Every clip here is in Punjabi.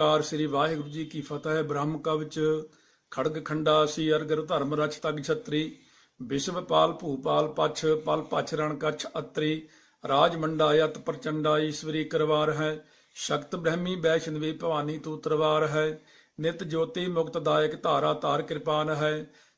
ਕਾਰ ਸ੍ਰੀ ਵਾਹਿਗੁਰੂ ਜੀ ਕੀ ਫਤਿਹ। ਬ੍ਰਹਮ ਕਵਚ ਖੜਗ ਖੰਡਾ ਸੀ ਅਰਗਰ ਧਰਮ ਰਚ ਤਗ ਛਤਰੀ ਵਿਸ਼ਵ ਪਾਲ ਭੂਪਾਲ ਪਛ ਪਲ ਪਛ ਰਣ ਕਛ ਅਤਰੀ ਰਾਜ ਮੰਡਾ ਯਤ ਪ੍ਰਚੰਡਾ ਈਸ਼ਵਰੀ ਕਰਵਾਰ ਹੈ ਸ਼ਕਤ ਬ੍ਰਹਮੀ ਵੈਸ਼ਨਵੀ ਭਵਾਨੀ ਤੂ ਤਰਵਾਰ ਹੈ ਨਿਤ ਜੋਤੀ ਮੁਕਤ ਦਾਇਕ ਧਾਰਾ ਤਾਰ ਕਿਰਪਾਨ ਹੈ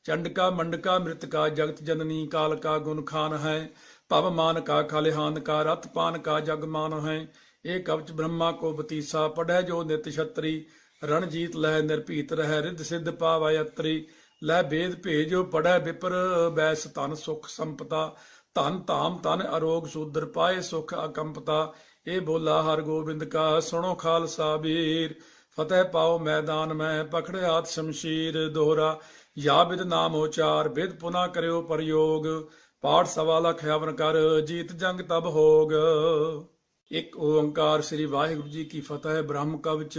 ਚੰਡਕਾ ਮੰਡਕਾ ਮ੍ਰਿਤਕਾ ਜਗਤ ਜਨਨੀ ਕਾਲ ਕਾ ਗੁਣ ਖਾਨ ਹੈ ਭਵ ਮਾਨ ਕਾ ਖਲਿਹਾਨ ਕਾ ਰਤ ਪਾਨ ਕਾ ਜਗ ਮਾਨ ਹੈ ਇਹ ਕਵਚ ਬ੍ਰਹਮਾ ਕੋ ਬਤੀਸਾ ਪੜੈ ਜੋ ਨਿਤ ਛਤਰੀ ਰਣਜੀਤ ਲਹਿ ਨਿਰਭੀਤ ਰਹਿ ਰਿੱਧ ਸਿੱਧ ਪਾਵੈ ਅਤਰੀ ਲੈ ਬੇਦ ਭੇਜੋ ਪੜੈ ਵਿਪਰ ਬੈਸ ਧਨ ਸੁਖ ਸੰਪਤਾ ਧਨ ਧਾਮ ਧਨ ਅਰੋਗ ਸੂਦਰ ਪਾਏ ਸੁਖ ਅਕੰਪਤਾ ਇਹ ਬੋਲਾ ਹਰ ਗੋਬਿੰਦ ਕਾ ਸੁਣੋ ਖਾਲਸਾ ਵੀਰ ਫਤਿਹ ਪਾਓ ਮੈਦਾਨ ਮੈਂ ਪਖੜਿਆਤ ਸ਼ਮਸ਼ੀਰ ਦੋਹਰਾ ਯਾ ਬਿਦ ਨਾਮ ਉਚਾਰ ਬਿਦ ਪੁਨਾ ਕਰਿਓ ਪ੍ਰਯੋਗ ਪਾਠ ਸਵਾ ਲਖ ਹਵਨ ਕਰ ਜੀਤ ਜੰਗ ਤਬ ਹੋਗ। ਇੱਕ ਓੰਕਾਰ ਸ੍ਰੀ ਵਾਹਿਗੁਰੂ ਜੀ ਕੀ ਫਤਿਹ। ਬ੍ਰਹਮ ਕਵਚ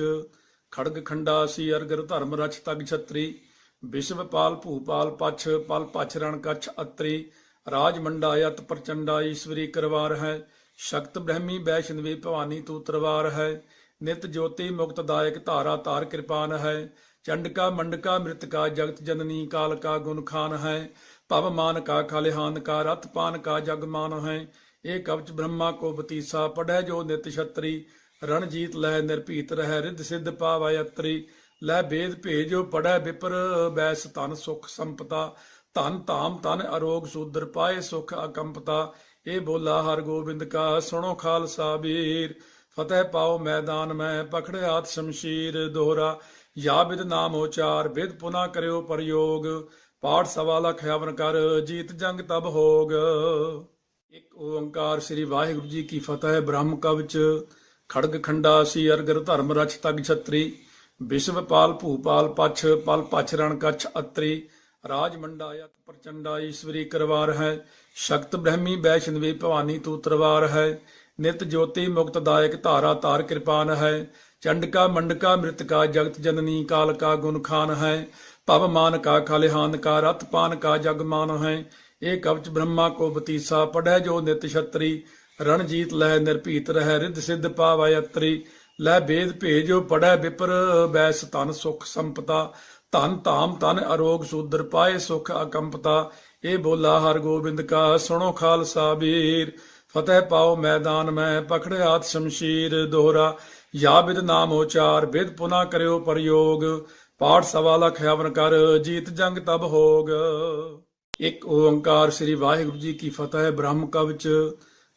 ਖੜਗ ਖੰਡਾ ਸੀ ਅਰਗਰ ਧਰਮ ਰਚ ਤਗ ਛਤਰੀ ਵਿਸ਼ਵ ਪਾਲ ਭੂਪਾਲ ਪਛ ਪਲ ਪਛ ਰਣ ਕਛ ਅਤਰੀ ਰਾਜ ਮੰਡਾ ਯਤ ਪ੍ਰਚੰਡਾ ਈਸ਼ਵਰੀ ਕਰਵਾਰ ਹੈ ਸ਼ਕਤ ਬ੍ਰਹਮੀ ਵੈਸ਼ਨਵੀ ਭਵਾਨੀ ਤੂ ਤਰਵਾਰ ਹੈ ਨਿਤ ਜੋਤੀ ਮੁਕਤ ਦਾਇਕ ਧਾਰਾ ਤਾਰ ਕਿਰਪਾਨ ਹੈ ਚੰਡਕਾ ਮੰਡਕਾ ਮ੍ਰਿਤਕਾ ਜਗਤ ਜਨਨੀ ਕਾਲ ਕਾ ਗੁਣ ਖਾਨ ਹੈ ਭਵ ਮਾਨ ਕਾ ਖਲਿਹਾਨ ਕਾ ਰਤ ਪਾਨ ਕਾ ਜਗ ਮਾਨ ਹੈ ਇਹ ਕਵਚ ਬ੍ਰਹਮਾ ਕੋ ਬਤੀਸਾ ਪੜੈ ਜੋ ਨਿਤ ਛਤਰੀ ਰਣਜੀਤ ਲਹਿ ਨਿਰਭੀਤ ਰਹਿ ਰਿੱਧ ਸਿੱਧ ਪਾਵੈ ਅਤਰੀ ਲੈ ਬੇਦ ਭੇਜੋ ਪੜੈ ਵਿਪਰ ਬੈਸ ਧਨ ਸੁਖ ਸੰਪਤਾ ਧਨ ਧਾਮ ਧਨ ਅਰੋਗ ਸੂਦਰ ਪਾਏ ਸੁਖ ਅਕੰਪਤਾ ਇਹ ਬੋਲਾ ਹਰ ਗੋਬਿੰਦ ਕਾ ਸੁਣੋ ਖਾਲਸਾ ਵੀਰ ਫਤਿਹ ਪਾਓ ਮੈਦਾਨ ਮੈਂ ਪਖੜਿਆਤ ਸ਼ਮਸ਼ੀਰ ਦੋਹਰਾ ਯਾ ਬਿਦ ਨਾਮ ਉਚਾਰ ਬਿਦ ਪੁਨਾ ਕਰਿਓ ਪ੍ਰਯੋਗ ਪਾਠ ਸਵਾ ਲਖ ਹਵਨ ਕਰ ਜੀਤ ਜੰਗ ਤਬ ਹੋਗ। ਇੱਕ ਓੰਕਾਰ ਸ੍ਰੀ ਵਾਹਿਗੁਰੂ ਜੀ ਕੀ ਫਤਿਹ। ਬ੍ਰਹਮ ਕਵਚ ਖੜਗ ਖੰਡਾ ਸੀ ਅਰਗਰ ਧਰਮ ਰਚ ਤਗ ਛਤਰੀ ਵਿਸ਼ਵ ਪਾਲ ਭੂਪਾਲ ਪਛ ਪਲ ਪਛ ਰਣ ਕਛ ਅਤਰੀ ਰਾਜ ਮੰਡਾ ਯਤ ਪ੍ਰਚੰਡਾ ਈਸ਼ਵਰੀ ਕਰਵਾਰ ਹੈ ਸ਼ਕਤ ਬ੍ਰਹਮੀ ਵੈਸ਼ਨਵੀ ਭਵਾਨੀ ਤੂ ਤਰਵਾਰ ਹੈ ਨਿਤ ਜੋਤੀ ਮੁਕਤ ਦਾਇਕ ਧਾਰਾ ਤਾਰ ਕਿਰਪਾਨ ਹੈ ਚੰਡਕਾ ਮੰਡਕਾ ਮ੍ਰਿਤਕਾ ਜਗਤ ਜਨਨੀ ਕਾਲ ਕਾ ਗੁਣ ਖਾਨ ਹੈ ਭਵ ਮਾਨ ਕਾ ਖਲਿਹਾਨ ਕਾ ਰਤ ਪਾਨ ਕਾ ਜਗ ਮਾਨ ਹੈ ਇਹ ਕਵਚ ਬ੍ਰਹਮਾ ਕੋ ਬਤੀਸਾ ਪੜੈ ਜੋ ਨਿਤ ਛਤਰੀ ਰਣਜੀਤ ਲਹਿ ਨਿਰਭੀਤ ਰਹਿ ਰਿੱਧ ਸਿੱਧ ਪਾਵੈ ਅਤਰੀ ਲੈ ਬੇਦ ਭੇਜੋ ਪੜੈ ਵਿਪਰ ਬੈਸ ਧਨ ਸੁਖ ਸੰਪਤਾ ਧਨ ਧਾਮ ਧਨ ਅਰੋਗ ਸੂਦਰ ਪਾਏ ਸੁਖ ਅਕੰਪਤਾ ਇਹ ਬੋਲਾ ਹਰ ਗੋਬਿੰਦ ਕਾ ਸੁਣੋ ਖਾਲਸਾ ਵੀਰ ਫਤਿਹ ਪਾਓ ਮੈਦਾਨ ਮੈਂ ਪਖੜਿਆਤ ਸ਼ਮਸ਼ੀਰ ਦੋਹਰਾ ਯਾ ਬਿਦ ਨਾਮ ਉਚਾਰ ਬਿਦ ਪੁਨਾ ਕਰਿਓ ਪ੍ਰਯੋਗ ਪਾਠ ਸਵਾ ਲਖ ਹਵਨ ਕਰ ਜੀਤ ਜੰਗ ਤਬ ਹੋਗ। ਇੱਕ ਓੰਕਾਰ ਸ੍ਰੀ ਵਾਹਿਗੁਰੂ ਜੀ ਕੀ ਫਤਿਹ। ਬ੍ਰਹਮ ਕਵਚ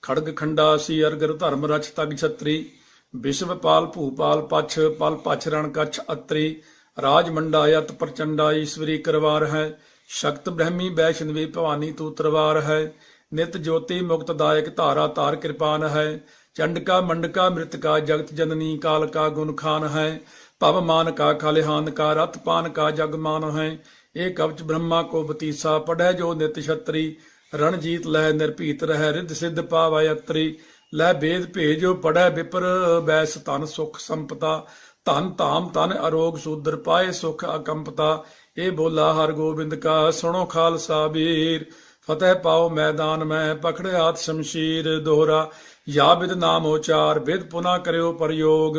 ਖੜਗ ਖੰਡਾ ਸੀ ਅਰਗਰ ਧਰਮ ਰਚ ਤਗ ਛਤਰੀ ਵਿਸ਼ਵ ਪਾਲ ਭੂਪਾਲ ਪਛ ਪਲ ਪਛ ਰਣ ਕਛ ਅਤਰੀ ਰਾਜ ਮੰਡਾ ਯਤ ਪ੍ਰਚੰਡਾ ਈਸ਼ਵਰੀ ਕਰਵਾਰ ਹੈ ਸ਼ਕਤ ਬ੍ਰਹਮੀ ਵੈਸ਼ਨਵੀ ਭਵਾਨੀ ਤੂ ਤਰਵਾਰ ਹੈ ਨਿਤ ਜੋਤੀ ਮੁਕਤ ਦਾਇਕ ਧਾਰਾ ਤਾਰ ਕਿਰਪਾਨ ਹੈ ਚੰਡਕਾ ਮੰਡਕਾ ਮ੍ਰਿਤਕਾ ਜਗਤ ਜਨਨੀ ਕਾਲ ਕਾ ਗੁਣ ਖਾਨ ਹੈ ਭਵ ਮਾਨ ਕਾ ਖਲਿਹਾਨ ਕਾ ਰਤ ਪਾਨ ਕਾ ਜਗ ਮਾਨ ਹੈ ਇਹ ਕਵਚ ਬ੍ਰਹਮਾ ਕੋ ਬਤੀਸਾ ਪੜੈ ਜੋ ਨਿਤ ਛਤਰੀ ਰਣਜੀਤ ਲਹਿ ਨਿਰਭੀਤ ਰਹਿ ਰਿੱਧ ਸਿੱਧ ਪਾਵੈ ਅਤਰੀ ਲੈ ਬੇਦ ਭੇਜੋ ਪੜੈ ਵਿਪਰ ਬੈਸ ਧਨ ਸੁਖ ਸੰਪਤਾ ਧਨ ਧਾਮ ਧਨ ਅਰੋਗ ਸੂਦਰ ਪਾਏ ਸੁਖ ਅਕੰਪਤਾ ਇਹ ਬੋਲਾ ਹਰ ਗੋਬਿੰਦ ਕਾ ਸੁਣੋ ਖਾਲਸਾ ਵੀਰ ਫਤਿਹ ਪਾਓ ਮੈਦਾਨ ਮੈਂ ਪਖੜਿਆਤ ਸ਼ਮਸ਼ੀਰ ਦੋਹਰਾ ਯਾ ਬਿਦ ਨਾਮ ਉਚਾਰ ਬਿਦ ਪੁਨਾ ਕਰਿਓ ਪ੍ਰਯੋਗ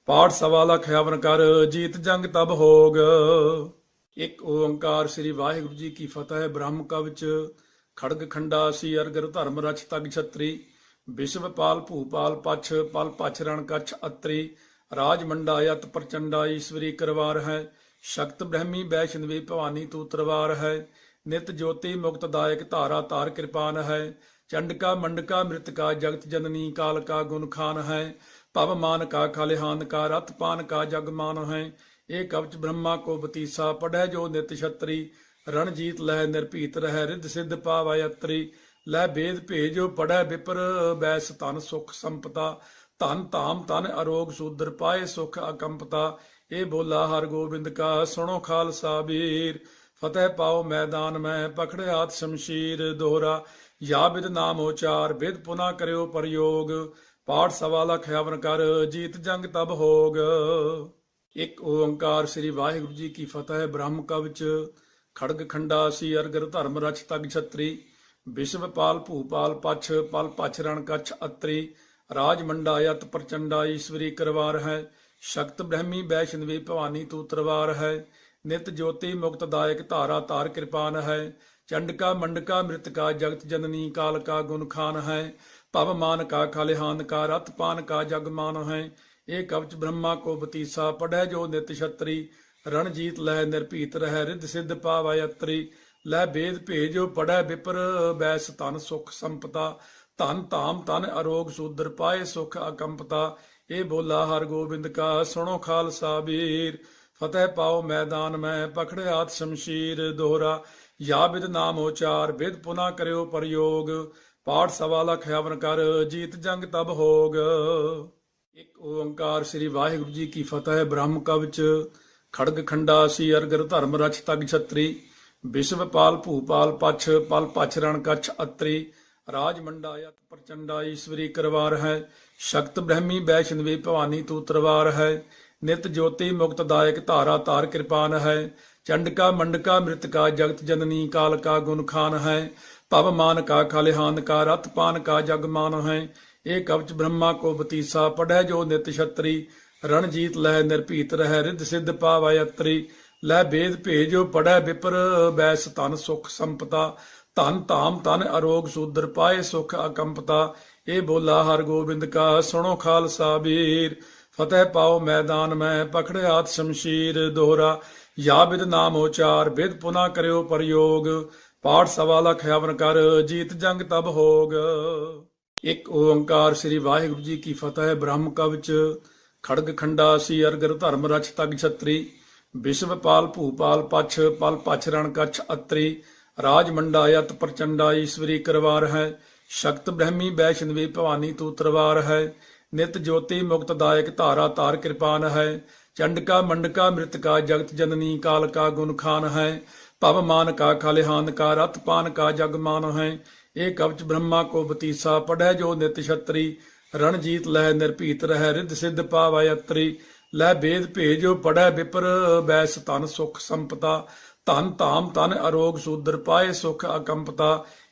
ਪਾਠ ਸਵਾ ਲਖ ਹਵਨ ਕਰ ਜੀਤ ਜੰਗ ਤਬ ਹੋਗ। ਇੱਕ ਓੰਕਾਰ ਸ੍ਰੀ ਵਾਹਿਗੁਰੂ ਜੀ ਕੀ ਫਤਿਹ। ਬ੍ਰਹਮ ਕਵਚ ਖੜਗ ਖੰਡਾ ਸੀ ਅਰਗਰ ਧਰਮ ਰਚ ਤਗ ਛਤਰੀ ਵਿਸ਼ਵ ਪਾਲ ਭੂਪਾਲ ਪਛ ਪਲ ਪਛ ਰਣ ਕਛ ਅਤਰੀ ਰਾਜ ਮੰਡਾ ਯਤ ਪ੍ਰਚੰਡਾ ਈਸ਼ਵਰੀ ਕਰਵਾਰ ਹੈ ਸ਼ਕਤ ਬ੍ਰਹਮੀ ਵੈਸ਼ਨਵੀ ਭਵਾਨੀ ਤੂ ਤਰਵਾਰ ਹੈ ਨਿਤ ਜੋਤੀ ਮੁਕਤ ਦਾਇਕ ਧਾਰਾ ਤਾਰ ਕਿਰਪਾਨ ਹੈ ਚੰਡਕਾ ਮੰਡਕਾ ਮ੍ਰਿਤਕਾ ਜਗਤ ਜਨਨੀ ਕਾਲ ਕਾ ਗੁਣ ਖਾਨ ਹੈ ਭਵ ਮਾਨ ਕਾ ਖਲਿਹਾਨ ਕਾ ਰਤ ਪਾਨ ਕਾ ਜਗ ਮਾਨ ਹੈ ਇਹ ਕਵਚ ਬ੍ਰਹਮਾ ਕੋ ਬਤੀਸਾ ਪੜੈ ਜੋ ਨਿਤ ਛਤਰੀ ਰਣਜੀਤ ਲਹਿ ਨਿਰਭੀਤ ਰਹਿ ਰਿੱਧ ਸਿੱਧ ਪਾਵੈ ਅਤਰੀ ਲੈ ਬੇਦ ਭੇਜੋ ਪੜੈ ਵਿਪਰ ਬੈਸ ਧਨ ਸੁਖ ਸੰਪਤਾ ਧਨ ਧਾਮ ਧਨ ਅਰੋਗ ਸੂਦਰ ਪਾਏ ਸੁਖ ਅਕੰਪਤਾ ਇਹ ਬੋਲਾ ਹਰ ਗੋਬਿੰਦ ਕਾ ਸੁਣੋ ਖਾਲਸਾ ਵੀਰ ਫਤਿਹ ਪਾਓ ਮੈਦਾਨ ਮੈਂ ਪਖੜਿਆਤ ਸ਼ਮਸ਼ੀਰ ਦੋਹਰਾ ਯਾ ਬਿਦ ਨਾਮ ਉਚਾਰ ਬਿਦ ਪੁਨਾ ਕਰਿਓ ਪ੍ਰਯੋਗ ਪਾਠ ਸਵਾ ਲਖ ਹਵਨ ਕਰ ਜੀਤ ਜੰਗ ਤਬ ਹੋਗ। ਇੱਕ ਓੰਕਾਰ ਸ੍ਰੀ ਵਾਹਿਗੁਰੂ ਜੀ ਕੀ ਫਤਿਹ। ਬ੍ਰਹਮ ਕਵਚ ਖੜਗ ਖੰਡਾ ਸੀ ਅਰਗਰ ਧਰਮ ਰਚ ਤਗ ਛਤਰੀ ਵਿਸ਼ਵ ਪਾਲ ਭੂਪਾਲ ਪਛ ਪਲ ਪਛ ਰਣ ਕਛ ਅਤਰੀ ਰਾਜ ਮੰਡਾ ਯਤ ਪ੍ਰਚੰਡਾ ਈਸ਼ਵਰੀ ਕਰਵਾਰ ਹੈ शक्त ब्रह्मी वैष्णवी भवानी तू तरवार है। नित ज्योति मुक्त दायक धारा तार कृपान है। चंडका मंडका मृतका जगत जननी काल का गुण खान है। पव मान का खलिहान का रत पान का जगमान है। एक कवच ब्रह्मा को बतीसा पढ़े जो नित छत्री। रणजीत लह निर्भीत रह रिद्ध सिद्ध पावै अत्री। लह भेद भेजो पढ़े विपर बैस तन सुख संपता। धन धाम तन अरोग शूद्र पाए सुख अकंपता। ये बोला हर गोबिंद का सुनो खालसा वीर। फतेह पाओ मैदान में पकड़े हाथ शमशीर दोहरा। या विद नाम उचार विद पुनः करो प्रयोग। पाठ सवा लख हवन कर जीत जंग तब होग। एक ओंकार श्री वाहिगुरु जी की फतेह। ब्रह्म कवच खड़ग खंडा सी अरगर धर्म रक्ष तग छत्री। विश्वपाल भूपाल पछ पल पछ रण कछ अत्री। राज मंडा यत प्रचंडा ईश्वरी करवार है। शक्त ब्रह्मी वैष्णवी भवानी तू तरवार है। नित ज्योति मुक्त दायक धारा तार कृपान है। चंडका मंडका मृतका जगत जननी काल का गुण खान है। पव मान का खलिहान का रथ पान का जगमान है। एक कवच ब्रह्मा को बतीसा पढ़े जो नित छत्री। रणजीत लह निर्भीत रह रिद्ध सिद्ध पावै अत्री। लह भेद भेजो पढ़े विपर बैस तन सुख संपता। धन धाम तन अरोग शूद्र पाए सुख अकंपता। ये बोला हर गोबिंद का सुनो खालसा वीर। फतेह पाओ मैदान में पकड़े हाथ शमशीर दोहरा। या विद नाम उचार विद पुनः करो प्रयोग। पाठ सवा लख हवन कर जीत जंग तब होग। एक ओंकार श्री वाहिगुरु जी की फतेह। ब्रह्म कवच खड़ग खंडा सी अरगर धर्म रक्ष तग छत्री। विश्वपाल भूपाल पछ पल पछ रण कछ अत्री। राज मंडा यत प्रचंडा ईश्वरी करवार है। शक्त ब्रह्मी वैष्णवी भवानी तू तरवार है। नित ज्योति मुक्त दायक धारा तार कृपान है। चंडका मंडका मृतका जगत जननी काल का गुण खान है। पव मान का खलिहान का रत पान का जगमान है। एक कवच ब्रह्मा को बतीसा पढ़े जो नित छत्री। रणजीत लह निर्भीत रह रिद्ध सिद्ध पावै अत्री। लह भेद भेजो पढ़े विपर बैस तन सुख संपता। धन धाम तन अरोग शूद्र पाए सुख अकंपता।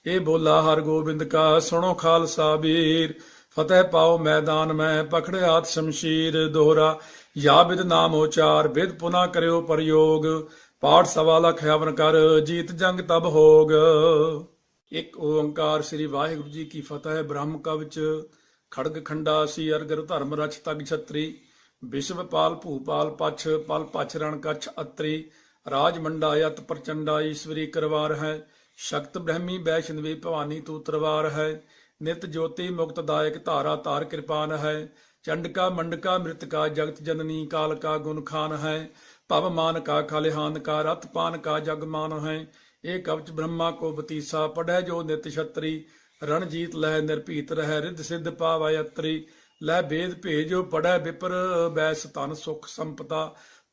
ये बोला हर गोबिंद का सुनो खालसा वीर। फतेह पाओ मैदान में पकड़े हाथ शमशीर दोहरा। या विद नाम उचार विद पुनः करो प्रयोग। पाठ सवा लख हवन कर जीत जंग तब होग। एक ओंकार श्री वाहिगुरु जी की फतेह। ब्रह्म कवच खड़ग खंडा सी अरगर धर्म रक्ष तग छत्री। विश्वपाल भूपाल पछ पल पछ रण कछ अत्री। राज मंडा यत प्रचंडा ईश्वरी करवार है। शक्त ब्रह्मी वैष्णवी भवानी तू तरवार है। नित ज्योति मुक्त दायक धारा तार कृपान है। चंडका मंडका मृतका जगत जननी काल का गुण खान है। पव मान का खलिहान का रथ पान का जगमान है। एक कवच ब्रह्मा को बतीसा पढ़े जो नित छत्री। रणजीत लह निर्भीत रह रिद्ध सिद्ध पावै अत्री। लह भेद भेजो पढ़े विपर बैस तन सुख संपता।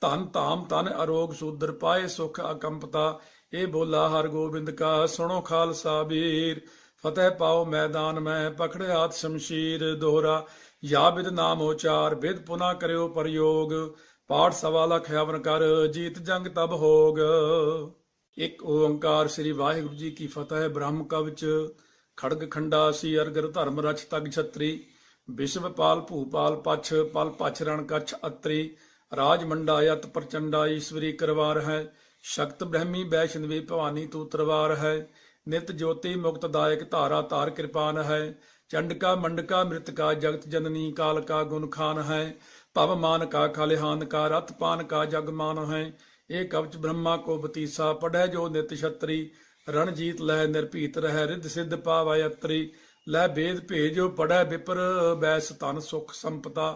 धन धाम तन अरोग शूद्र पाए सुख अकंपता। ये बोला हर गोबिंद का सुनो खालसा वीर। फतेह पाओ मैदान में पकड़े हाथ शमशीर दोहरा। या विद नाम उचार विद पुनः करो प्रयोग। पाठ सवा लख हवन कर जीत जंग तब होग। एक ओंकार श्री वाहिगुरु जी की फतेह। ब्रह्म कवच खड़ग खंडा सी अरगर धर्म रक्ष तग छत्री। विश्वपाल भूपाल पछ पल पछ रण कछ अत्री। राज मंडा यत प्रचंडा ईश्वरी करवार है। शक्त ब्रह्मी वैष्णवी भवानी तू तरवार है। नित ज्योति मुक्त दायक धारा तार कृपान है। चंडका मंडका मृतका जगत जननी काल का गुण खान है। पव मान का खलिहान का रथ पान का जगमान है। एक कवच ब्रह्मा को बतीसा पढ़े जो नित छत्री। रणजीत लह निर्भीत रह रिद्ध सिद्ध पावै अत्री। लह भेद भेजो पढ़े विपर बैस तन सुख संपता।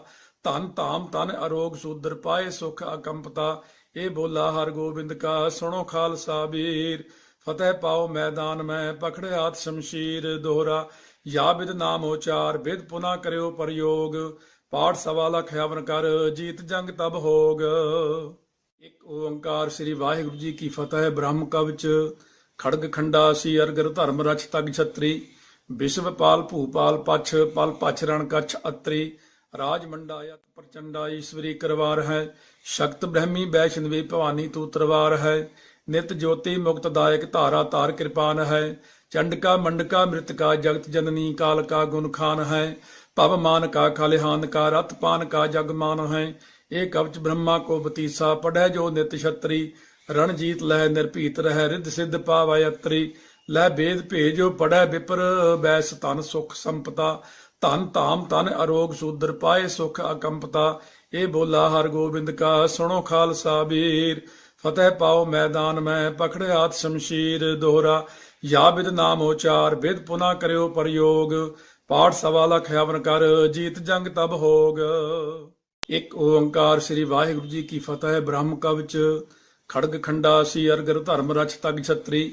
धन धाम तन अरोग शूद्र पाए सुख अकंपता। ये बोला हर गोबिंद का सुनो खालसा वीर। फतेह पाओ मैदान में पकड़े हाथ शमशीर दोहरा। या विद नाम उचार विद पुनः करो प्रयोग। पाठ सवा लख हवन कर जीत जंग तब होग। एक ओंकार श्री वाहिगुरु जी की फतेह। ब्रह्म कवच खड़ग खंडा सी अरगर धर्म रक्ष तग छत्री। विश्वपाल भूपाल पछ पल पछ रण कछ अत्री। राज मंडा यत प्रचंडा ईश्वरी करवार है। शक्त ब्रह्मी वैष्णवी भवानी तू तरवार है। नित ज्योति मुक्त दायक धारा तार कृपान है। चंडका मंडका मृतका जगत जननी काल का गुण खान है। पव मान का खलिहान का रथ पान का जगमान है। ਇਹ ਕਵਚ ਬ੍ਰਹਮਾ ਕੋ ਬਤੀਸਾ ਪੜੈ ਜੋ ਨਿਤ ਛਤਰੀ ਰਣਜੀਤ ਲਹਿ ਨਿਰਭੀਤ ਰਹਿ ਰਿੱਧ ਸਿੱਧ ਪਾਵੈ ਅਤਰੀ ਲੈ ਬੇਦ ਭੇਜੋ ਪੜੈ ਵਿਪਰ ਬੈਸ ਧਨ ਸੁਖ ਸੰਪਤਾ ਧਨ ਧਾਮ ਧਨ ਅਰੋਗ ਸੂਦਰ ਪਾਏ ਸੁਖ ਅਕੰਪਤਾ ਇਹ ਬੋਲਾ ਹਰ ਗੋਬਿੰਦ ਕਾ ਸੁਣੋ ਖਾਲਸਾ ਵੀਰ ਫਤਿਹ ਪਾਓ ਮੈਦਾਨ ਮੈਂ ਪਖੜਿਆਤ ਸ਼ਮਸ਼ੀਰ ਦੋਹਰਾ ਯਾ ਬਿਦ ਨਾਮ ਉਚਾਰ ਬਿਦ ਪੁਨਾ ਕਰਿਓ ਪ੍ਰਯੋਗ ਪਾਠ ਸਵਾ ਲਖ ਹਵਨ ਕਰ ਜੀਤ ਜੰਗ ਤਬ ਹੋਗ। ਇੱਕ ਓੰਕਾਰ ਸ੍ਰੀ ਵਾਹਿਗੁਰੂ ਜੀ ਕੀ ਫਤਿਹ। ਬ੍ਰਹਮ ਕਵਚ ਖੜਗ ਖੰਡਾ ਸੀ ਅਰਗਰ ਧਰਮ ਰਚ ਤਗ ਛਤਰੀ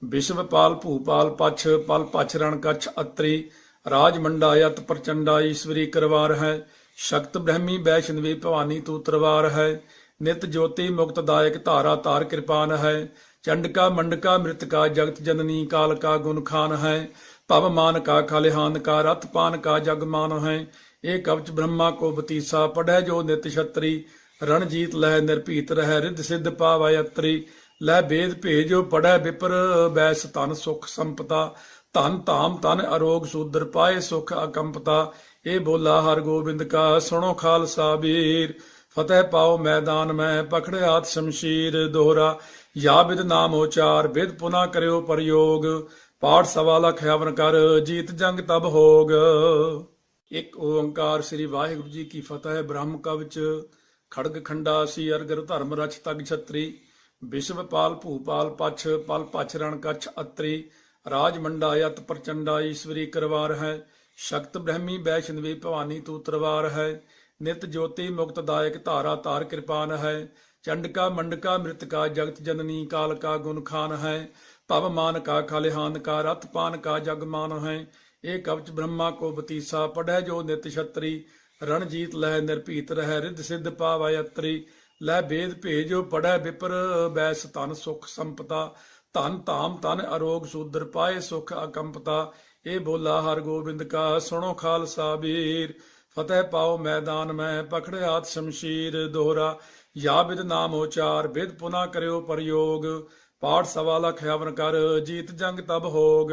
ਵਿਸ਼ਵ ਪਾਲ ਭੂਪਾਲ ਪਛ ਪਲ ਪਛ ਰਣ ਕਛ ਅਤਰੀ ਰਾਜ ਮੰਡਾ ਯਤ ਪ੍ਰਚੰਡਾ ਈਸ਼ਵਰੀ ਕਰਵਾਰ ਹੈ ਸ਼ਕਤ ਬ੍ਰਹਮੀ ਵੈਸ਼ਨਵੀ ਭਵਾਨੀ ਤੂ ਤਰਵਾਰ ਹੈ ਨਿਤ ਜੋਤੀ ਮੁਕਤ ਦਾਇਕ ਧਾਰਾ ਤਾਰ ਕਿਰਪਾਨ ਹੈ ਚੰਡਕਾ ਮੰਡਕਾ ਮ੍ਰਿਤਕਾ ਜਗਤ ਜਨਨੀ ਕਾਲ ਕਾ ਗੁਣ ਖਾਨ ਹੈ ਭਵ ਮਾਨ ਕਾ ਖਲਿਹਾਨ ਕਾ ਰਥ ਪਾਨ ਕਾ ਜਗ ਮਾਨ ਹੈ ਇਹ ਕਵਚ ਬ੍ਰਹਮਾ ਕੋ ਬਤੀਸਾ ਪੜੈ ਜੋ ਨਿਤ ਛਤਰੀ ਰਣਜੀਤ ਲਹਿ ਨਿਰਭੀਤ ਰਹਿ ਰਿੱਧ ਸਿੱਧ ਪਾਵੈ ਅਤਰੀ ਲੈ ਬੇਦ ਭੇਜੋ ਪੜੈ ਵਿਪਰ ਬੈਸ ਧਨ ਸੁਖ ਸੰਪਤਾ ਧਨ ਧਾਮ ਧਨ ਅਰੋਗ ਸੂਦਰ ਪਾਏ ਸੁਖ ਅਕੰਪਤਾ ਇਹ ਬੋਲਾ ਹਰ ਗੋਬਿੰਦ ਕਾ ਸੁਣੋ ਖਾਲਸਾ ਵੀਰ ਫਤਿਹ ਪਾਓ ਮੈਦਾਨ ਮੈਂ ਪਖੜਿਆਤ ਸ਼ਮਸ਼ੀਰ ਦੋਹਰਾ ਯਾ ਬਿਦ ਨਾਮ ਉਚਾਰ ਬਿਦ ਪੁਨਾ ਕਰਿਓ ਪ੍ਰਯੋਗ ਪਾਠ ਸਵਾ ਲਖ ਹਵਨ ਕਰ ਜੀਤ ਜੰਗ ਤਬ ਹੋਗ। ਇੱਕ ਓੰਕਾਰ ਸ੍ਰੀ ਵਾਹਿਗੁਰੂ ਜੀ ਕੀ ਫਤਿਹ। ਬ੍ਰਹਮ ਕਵਚ ਖੜਗ ਖੰਡਾ ਸੀ ਅਰਗਰ ਧਰਮ ਰਚ ਤਗ ਛਤਰੀ ਵਿਸ਼ਵ ਪਾਲ ਭੂਪਾਲ ਪਛ ਪਲ ਪਛ ਰਣ ਕਛ ਅਤਰੀ ਰਾਜ ਮੰਡਾ ਯਤ ਪ੍ਰਚੰਡਾ ਈਸ਼ਵਰੀ ਕਰਵਾਰ ਹੈ ਸ਼ਕਤ ਬ੍ਰਹਮੀ ਵੈਸ਼ਨਵੀ ਭਵਾਨੀ ਤੂ ਤਰਵਾਰ ਹੈ ਨਿਤ ਜੋਤੀ ਮੁਕਤ ਦਾਇਕ ਧਾਰਾ ਤਾਰ ਕਿਰਪਾਨ ਹੈ ਚੰਡਕਾ ਮੰਡਕਾ ਮ੍ਰਿਤਕਾ ਜਗਤ ਜਨਨੀ ਕਾਲ ਕਾ ਗੁਣ ਖਾਨ ਹੈ ਭਵ ਮਾਨ ਕਾ ਖਲਿਹਾਨ ਕਾ ਰਥ ਪਾਨ ਕਾ ਜਗ ਮਾਨ ਹੈ ਇਹ ਕਵਚ ਬ੍ਰਹਮਾ ਕੋ ਬਤੀਸਾ ਪੜੈ ਜੋ ਨਿਤ ਛਤਰੀ ਰਣਜੀਤ ਲਹਿ ਨਿਰਭੀਤ ਰਹਿ ਰਿੱਧ ਸਿੱਧ ਪਾਵੈ ਅਤਰੀ ਲੈ ਬੇਦ ਭੇਜੋ ਪੜੈ ਵਿਪਰ ਬੈਸ ਧਨ ਸੁਖ ਸੰਪਤਾ ਧਨ ਧਾਮ ਧਨ ਅਰੋਗ ਸੂਦਰ ਪਾਏ ਸੁਖ ਅਕੰਪਤਾ ਇਹ ਬੋਲਾ ਹਰ ਗੋਬਿੰਦ ਕਾ ਸੁਣੋ ਖਾਲਸਾ ਵੀਰ ਫਤਿਹ ਪਾਓ ਮੈਦਾਨ ਮੈਂ ਪਖੜਿਆਤ ਸ਼ਮਸ਼ੀਰ ਦੋਹਰਾ ਯਾ ਬਿਦ ਨਾਮ ਉਚਾਰ ਬਿਦ ਪੁਨਾ ਕਰਿਓ ਪ੍ਰਯੋਗ ਪਾਠ ਸਵਾ ਲਖ ਹਵਨ ਕਰ ਜੀਤ ਜੰਗ ਤਬ ਹੋਗ।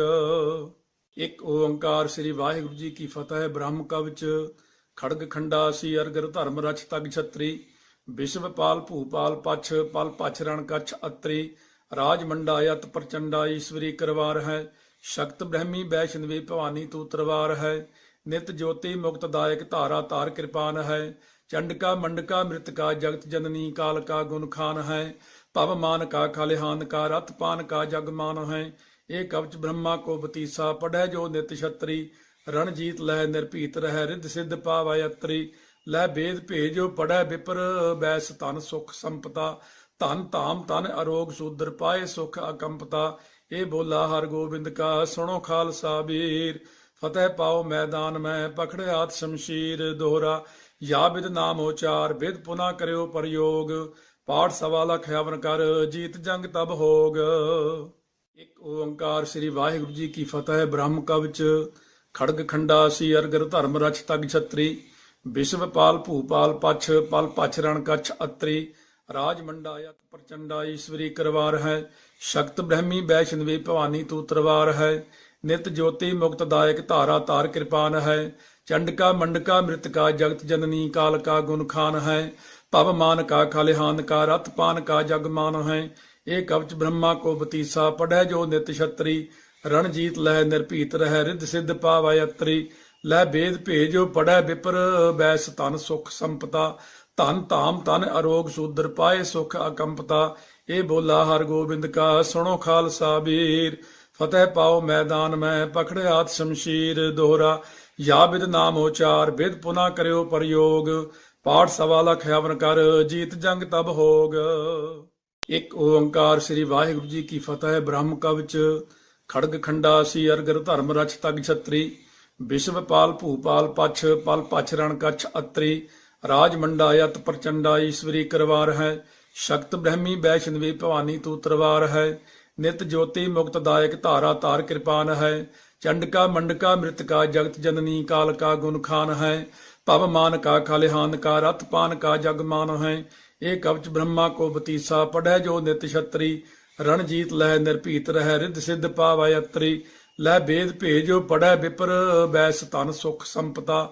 ਇੱਕ ਓੰਕਾਰ ਸ੍ਰੀ ਵਾਹਿਗੁਰੂ ਜੀ ਕੀ ਫਤਿਹ। ਬ੍ਰਹਮ ਕਵਚ ਖੜਗ ਖੰਡਾ ਸੀ ਅਰਗਰ ਧਰਮ ਰਚ ਤਗ ਛਤਰੀ ਵਿਸ਼ਵ ਪਾਲ ਭੂਪਾਲ ਪਛ ਪਲ ਪਛ ਰਣ ਕਛ ਅਤਰੀ ਰਾਜ ਮੰਡਾ ਯਤ ਪ੍ਰਚੰਡਾ ਈਸ਼ਵਰੀ ਕਰਵਾਰ ਹੈ ਸ਼ਕਤ ਬ੍ਰਹਮੀ ਵੈਸ਼ਨਵੀ ਭਵਾਨੀ ਤੂ ਤਰਵਾਰ ਹੈ ਨਿਤ ਜੋਤੀ ਮੁਕਤ ਦਾਇਕ ਧਾਰਾ ਤਾਰ ਕਿਰਪਾਨ ਹੈ ਚੰਡਕਾ ਮੰਡਕਾ ਮ੍ਰਿਤਕਾ ਜਗਤ ਜਨਨੀ ਕਾਲ ਕਾ ਗੁਣ ਖਾਨ ਹੈ ਭਵ ਮਾਨ ਕਾ ਖਲਿਹਾਨ ਕਾ ਰਥ ਪਾਨ ਕਾ ਜਗ ਮਾਨ ਹੈ ਇਹ ਕਵਚ ਬ੍ਰਹਮਾ ਕੋ ਬਤੀਸਾ ਪੜੈ ਜੋ ਨਿਤ ਛਤਰੀ ਰਣਜੀਤ ਲਹਿ ਨਿਰਭੀਤ ਰਹਿ ਰਿੱਧ ਸਿੱਧ ਪਾਵੈ ਅਤਰੀ ਲੈ ਬੇਦ ਭੇਜੋ ਪੜੈ ਵਿਪਰ ਬੈਸ ਧਨ ਸੁਖ ਸੰਪਤਾ ਧਨ ਧਾਮ ਧਨ ਅਰੋਗ ਸੂਦਰ ਪਾਏ ਸੁਖ ਅਕੰਪਤਾ ਇਹ ਬੋਲਾ ਹਰ ਗੋਬਿੰਦ ਕਾ ਸੁਣੋ ਖਾਲਸਾ ਵੀਰ ਫਤਿਹ ਪਾਓ ਮੈਦਾਨ ਮੈਂ ਪਖੜਿਆਤ ਸ਼ਮਸ਼ੀਰ ਦੋਹਰਾ ਯਾ ਬਿਦ ਨਾਮ ਉਚਾਰ ਬਿਦ ਪੁਨਾ ਕਰਿਓ ਪ੍ਰਯੋਗ ਪਾਠ ਸਵਾ ਲਖ ਹਵਨ ਕਰ ਜੀਤ ਜੰਗ ਤਬ ਹੋਗ। ਇੱਕ ਓੰਕਾਰ ਸ੍ਰੀ ਵਾਹਿਗੁਰੂ ਜੀ ਕੀ ਫਤਿਹ। ਬ੍ਰਹਮ ਕਵਚ ਖੜਗ ਖੰਡਾ ਸੀ ਅਰਗਰ ਧਰਮ ਰਚ ਤਗ ਛਤਰੀ ਵਿਸ਼ਵ ਪਾਲ ਭੂਪਾਲ ਪਛ ਪਲ ਪਛ ਰਣ ਕਛ ਅਤਰੀ ਰਾਜ ਮੰਡਾ ਯਤ ਪ੍ਰਚੰਡਾ ਈਸ਼ਵਰੀ ਕਰਵਾਰ ਹੈ ਸ਼ਕਤ ਬ੍ਰਹਮੀ ਵੈਸ਼ਨਵੀ ਭਵਾਨੀ ਤੂ ਤਰਵਾਰ ਹੈ ਨਿਤ ਜੋਤੀ ਮੁਕਤ ਦਾਇਕ ਧਾਰਾ ਤਾਰ ਕਿਰਪਾਨ ਹੈ ਚੰਡਕਾ ਮੰਡਕਾ ਮ੍ਰਿਤਕਾ ਜਗਤ ਜਨਨੀ ਕਾਲ ਕਾ ਗੁਣ ਖਾਨ ਹੈ ਭਵ ਮਾਨ ਕਾ ਖਲਿਹਾਨ ਕਾ ਰਥ ਪਾਨ ਕਾ ਜਗ ਮਾਨ ਹੈ ਇਹ ਕਵਚ ਬ੍ਰਹਮਾ ਕੋ ਬਤੀਸਾ ਪੜੈ ਜੋ ਨਿਤ ਛਤਰੀ ਰਣਜੀਤ ਲਹਿ ਨਿਰਭੀਤ ਰਹਿ ਰਿੱਧ ਸਿੱਧ ਪਾਵੈ ਅਤਰੀ ਲੈ ਬੇਦ ਭੇਜੋ ਪੜੈ ਵਿਪਰ ਬੈਸ ਧਨ ਸੁਖ ਸੰਪਤਾ ਧਨ ਧਾਮ ਧਨ ਅਰੋਗ ਸੂਦਰ ਪਾਏ ਸੁਖ ਅਕੰਪਤਾ ਇਹ ਬੋਲਾ ਹਰ ਗੋਬਿੰਦ ਕਾ ਸੁਣੋ ਖਾਲਸਾ ਵੀਰ ਫਤਿਹ ਪਾਓ ਮੈਦਾਨ ਮੈਂ ਪਖੜਿਆਤ ਸ਼ਮਸ਼ੀਰ ਦੋਹਰਾ ਯਾ ਬਿਦ ਨਾਮ ਉਚਾਰ ਬਿਦ ਪੁਨਾ ਕਰਿਓ ਪ੍ਰਯੋਗ ਪਾਠ ਸਵਾ ਲਖ ਹਵਨ ਕਰ ਜੀਤ ਜੰਗ ਤਬ ਹੋਗ। ਇੱਕ ਓੰਕਾਰ ਸ੍ਰੀ ਵਾਹਿਗੁਰੂ ਜੀ ਕੀ ਫਤਿਹ। ਬ੍ਰਹਮ ਕਵਚ ਖੜਗ ਖੰਡਾ ਸੀ ਅਰਗਰ ਧਰਮ ਰਚ ਤਗ ਛਤਰੀ ਵਿਸ਼ਵ ਪਾਲ ਭੂਪਾਲ ਪਛ ਪਲ ਪਛ ਰਣ ਕਛ ਅਤਰੀ ਰਾਜ ਮੰਡਾ ਯਤ ਪ੍ਰਚੰਡਾ ਈਸ਼ਵਰੀ ਕਰਵਾਰ ਹੈ ਸ਼ਕਤ ਬ੍ਰਹਮੀ ਵੈਸ਼ਨਵੀ ਭਵਾਨੀ ਤੂ ਤਰਵਾਰ ਹੈ ਨਿਤ ਜੋਤੀ ਮੁਕਤ ਦਾਇਕ ਧਾਰਾ ਤਾਰ ਕਿਰਪਾਨ ਹੈ ਚੰਡਕਾ ਮੰਡਕਾ ਮ੍ਰਿਤਕਾ ਜਗਤ ਜਨਨੀ ਕਾਲ ਕਾ ਗੁਣ ਖਾਨ ਹੈ ਭਵ ਮਾਨ ਕਾ ਖਲਿਹਾਨ ਕਾ ਰਥ ਪਾਨ ਕਾ ਜਗ ਮਾਨ ਹੈ ਇਹ ਕਵਚ ਬ੍ਰਹਮਾ ਕੋ ਬਤੀਸਾ ਪੜੈ ਜੋ ਨਿਤ ਛਤਰੀ ਰਣਜੀਤ ਲਹਿ ਨਿਰਭੀਤ ਰਹਿ ਰਿੱਧ ਸਿੱਧ ਪਾਵੈ ਅਤਰੀ ਲੈ ਬੇਦ ਭੇਜੋ ਪੜੈ ਵਿਪਰ ਬੈਸ ਧਨ ਸੁਖ ਸੰਪਤਾ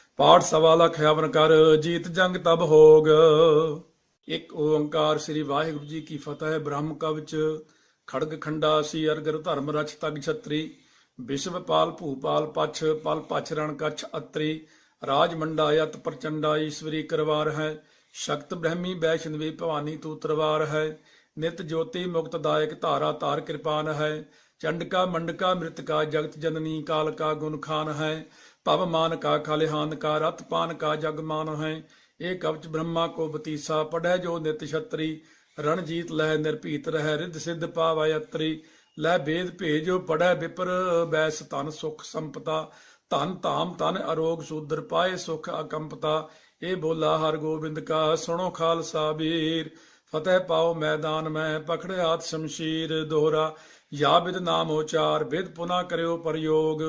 ਪਾਠ ਸਵਾ ਲਖ ਹਵਨ ਕਰ ਜੀਤ ਜੰਗ ਤਬ ਹੋਗ। ਇੱਕ ਓੰਕਾਰ ਸ੍ਰੀ ਵਾਹਿਗੁਰੂ ਜੀ ਕੀ ਫਤਿਹ। ਬ੍ਰਹਮ ਕਵਚ ਖੜਗ ਖੰਡਾ ਸੀ ਅਰਗਰ ਧਰਮ ਰਚ ਤਗ ਛਤਰੀ। ਵਿਸ਼ਵਪਾਲ ਭੂਪਾਲ ਪਛ ਪਲ ਪਛ ਰਣ ਕਛ ਅਤਰੀ। ਰਾਜ ਮੰਡਾ ਯਤ ਪ੍ਰਚੰਡਾ ਈਸ਼ਵਰੀ ਕਰਵਾਰ ਹੈ। ਸ਼ਕਤ ਬ੍ਰਹਮੀ ਵੈਸ਼ਨਵੀ ਭਵਾਨੀ ਤੂ ਤਰਵਾਰ ਹੈ। ਨਿਤ ਜੋਤੀ ਮੁਕਤ ਦਾਇਕ ਧਾਰਾ ਧਾਰ ਕਿਰਪਾਨ ਹੈ। ਚੰਡਕਾ ਮੰਡਕਾ ਮ੍ਰਿਤਕਾ ਜਗਤ ਜਨਨੀ ਕਾਲ ਕਾ ਗੁਣ ਖਾਨ ਹੈ। ਭਵ ਮਾਨ ਕਾ ਖਲਿਹਾਨ ਕਾ ਰਤ ਪਾਨ ਕਾ ਜਗ ਮਾਨ ਹੈ। ਇਹ ਕਵਚ ਬ੍ਰਹਮਾ ਕੋ ਬਤੀਸਾ ਪੜੈ ਜੋ ਨਿਤ ਛਤਰੀ। ਰਣਜੀਤ ਲਹਿ ਨਿਰਭੀਤ ਰਹਿ ਰਿੱਧ ਸਿੱਧ ਪਾਵੈ ਅਤਰੀ। ਲੈ ਭੇਦ ਭੇਜੋ ਪੜੈ ਵਿਪਰ ਬੈਸ ਧਨ ਸੁਖ ਸੰਪਤਾ। ਧਨ ਧਾਮ ਧਨ ਅਰੋਗ ਸੂਦਰ ਪਾਏ ਸੁਖ ਅਕੰਪਤਾ। ਇਹ ਬੋਲਾ ਹਰ ਗੋਬਿੰਦ ਕਾ ਸੁਣੋ ਖਾਲਸਾ ਵੀਰ। ਫਤਿਹ ਪਾਓ ਮੈਦਾਨ ਮੈਂ ਪਕੜਿਆਤ ਸ਼ਮਸ਼ੀਰ ਦੋਹਰਾ। ਯਾ ਬਿਦ ਨਾਮ ਉਚਾਰ ਬਿਦ ਪੁਨਾ ਕਰਿਓ ਪ੍ਰਯੋਗ।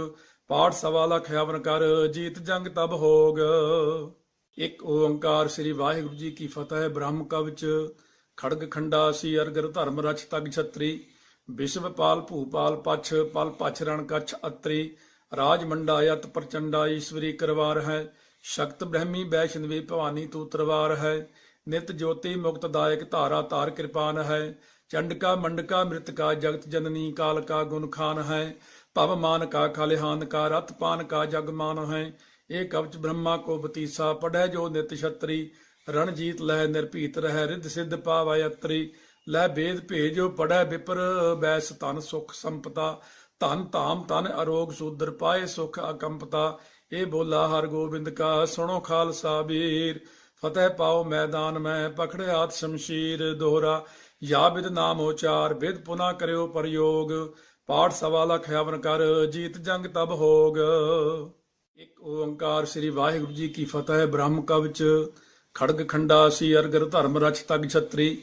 ਪਾਠ ਸਵਾ ਲਖ ਹਵਨ ਕਰ ਜੀਤ ਜੰਗ ਤਬ ਹੋਗ। ਇੱਕ ਓੰਕਾਰ ਸ੍ਰੀ ਵਾਹਿਗੁਰੂ ਜੀ ਕੀ ਫਤਿਹ। ਬ੍ਰਹਮ ਕਵਚ ਖੜਗ ਖੰਡਾ ਸੀ ਅਰਗਰ ਧਰਮ ਰਛ ਤਗ ਛਤਰੀ। ਵਿਸ਼ਵਪਾਲ ਭੂਪਾਲ ਪਛ ਪਲ ਪਛ ਰਣ ਕਛ ਅਤਰੀ। ਰਾਜ ਮੰਡਾ ਯਤ ਪ੍ਰਚੰਡਾ ਈਸ਼ਵਰੀ ਕਰਵਾਰ ਹੈ। ਸ਼ਕਤ ਬ੍ਰਹਮੀ ਵੈਸ਼ਨਵੀ ਭਵਾਨੀ ਤੂ ਤਰਵਾਰ ਹੈ। ਨਿਤ ਜੋਤੀ ਮੁਕਤ ਦਾਇਕ ਧਾਰਾ ਤਾਰ ਕਿਰਪਾਨ ਹੈ। ਚੰਡਕਾ ਮੰਡਕਾ ਮ੍ਰਿਤਕਾ ਜਗਤ ਜਨਨੀ ਕਾਲ ਕਾ ਗੁਣ ਖਾਨ ਹੈ। ਭਵ ਮਾਨ ਕਾ ਖਲਿਹਾਨ ਕਾ ਰਤ ਪਾਨ ਕਾ ਜਗ ਮਾਨ ਹੈ। ਇਹ ਕਵਚ ਬ੍ਰਹਮਾ ਕੋ ਬਤੀਸਾ ਪੜੈ ਜੋ ਨਿਤ ਛਤਰੀ। ਰਣਜੀਤ ਲਹਿ ਨਿਰਭੀਤ ਰਹਿ ਰਿੱਧ ਸਿੱਧ ਪਾਵੈ ਅਤਰੀ। ਲੈ ਵੇਦ ਭੇਜੋ ਪੜੈ ਵਿਪਰ ਬੈਸ ਧਨ ਸੁਖ ਸੰਪਤਾ। ਧਨ ਧਾਮ ਧਨ ਅਰੋਗ ਸੂਦਰ ਪਾਏ ਸੁਖ ਅਕੰਪਤਾ। ਇਹ ਬੋਲਾ ਹਰ ਗੋਬਿੰਦ ਕਾ ਸੁਣੋ ਖਾਲਸਾ ਵੀਰ। ਫਤਿਹ ਪਾਓ ਮੈਦਾਨ ਮੈਂ ਪਖੜਿਆਤ ਸ਼ਮਸ਼ੀਰ। ਦੋਹਰਾ ਯਾ ਬਿਦ ਨਾਮ ਉਚਾਰ ਬਿਦ ਪੁਨਾ ਕਰਿਓ ਪ੍ਰਯੋਗ। ਪਾਠ ਸਵਾ ਲਖ ਹਵਨ ਕਰ ਜੀਤ ਜੰਗ ਤਬ ਹੋਗ। ਇੱਕ ਓੰਕਾਰ ਸ੍ਰੀ ਵਾਹਿਗੁਰੂ ਜੀ ਕੀ ਫਤਿਹ। ਬ੍ਰਹਮ ਕਵਚ ਖੜਗ ਖੰਡਾ ਸੀ ਅਰਗਰ ਧਰਮ ਰਛ ਤਗ ਛਤਰੀ।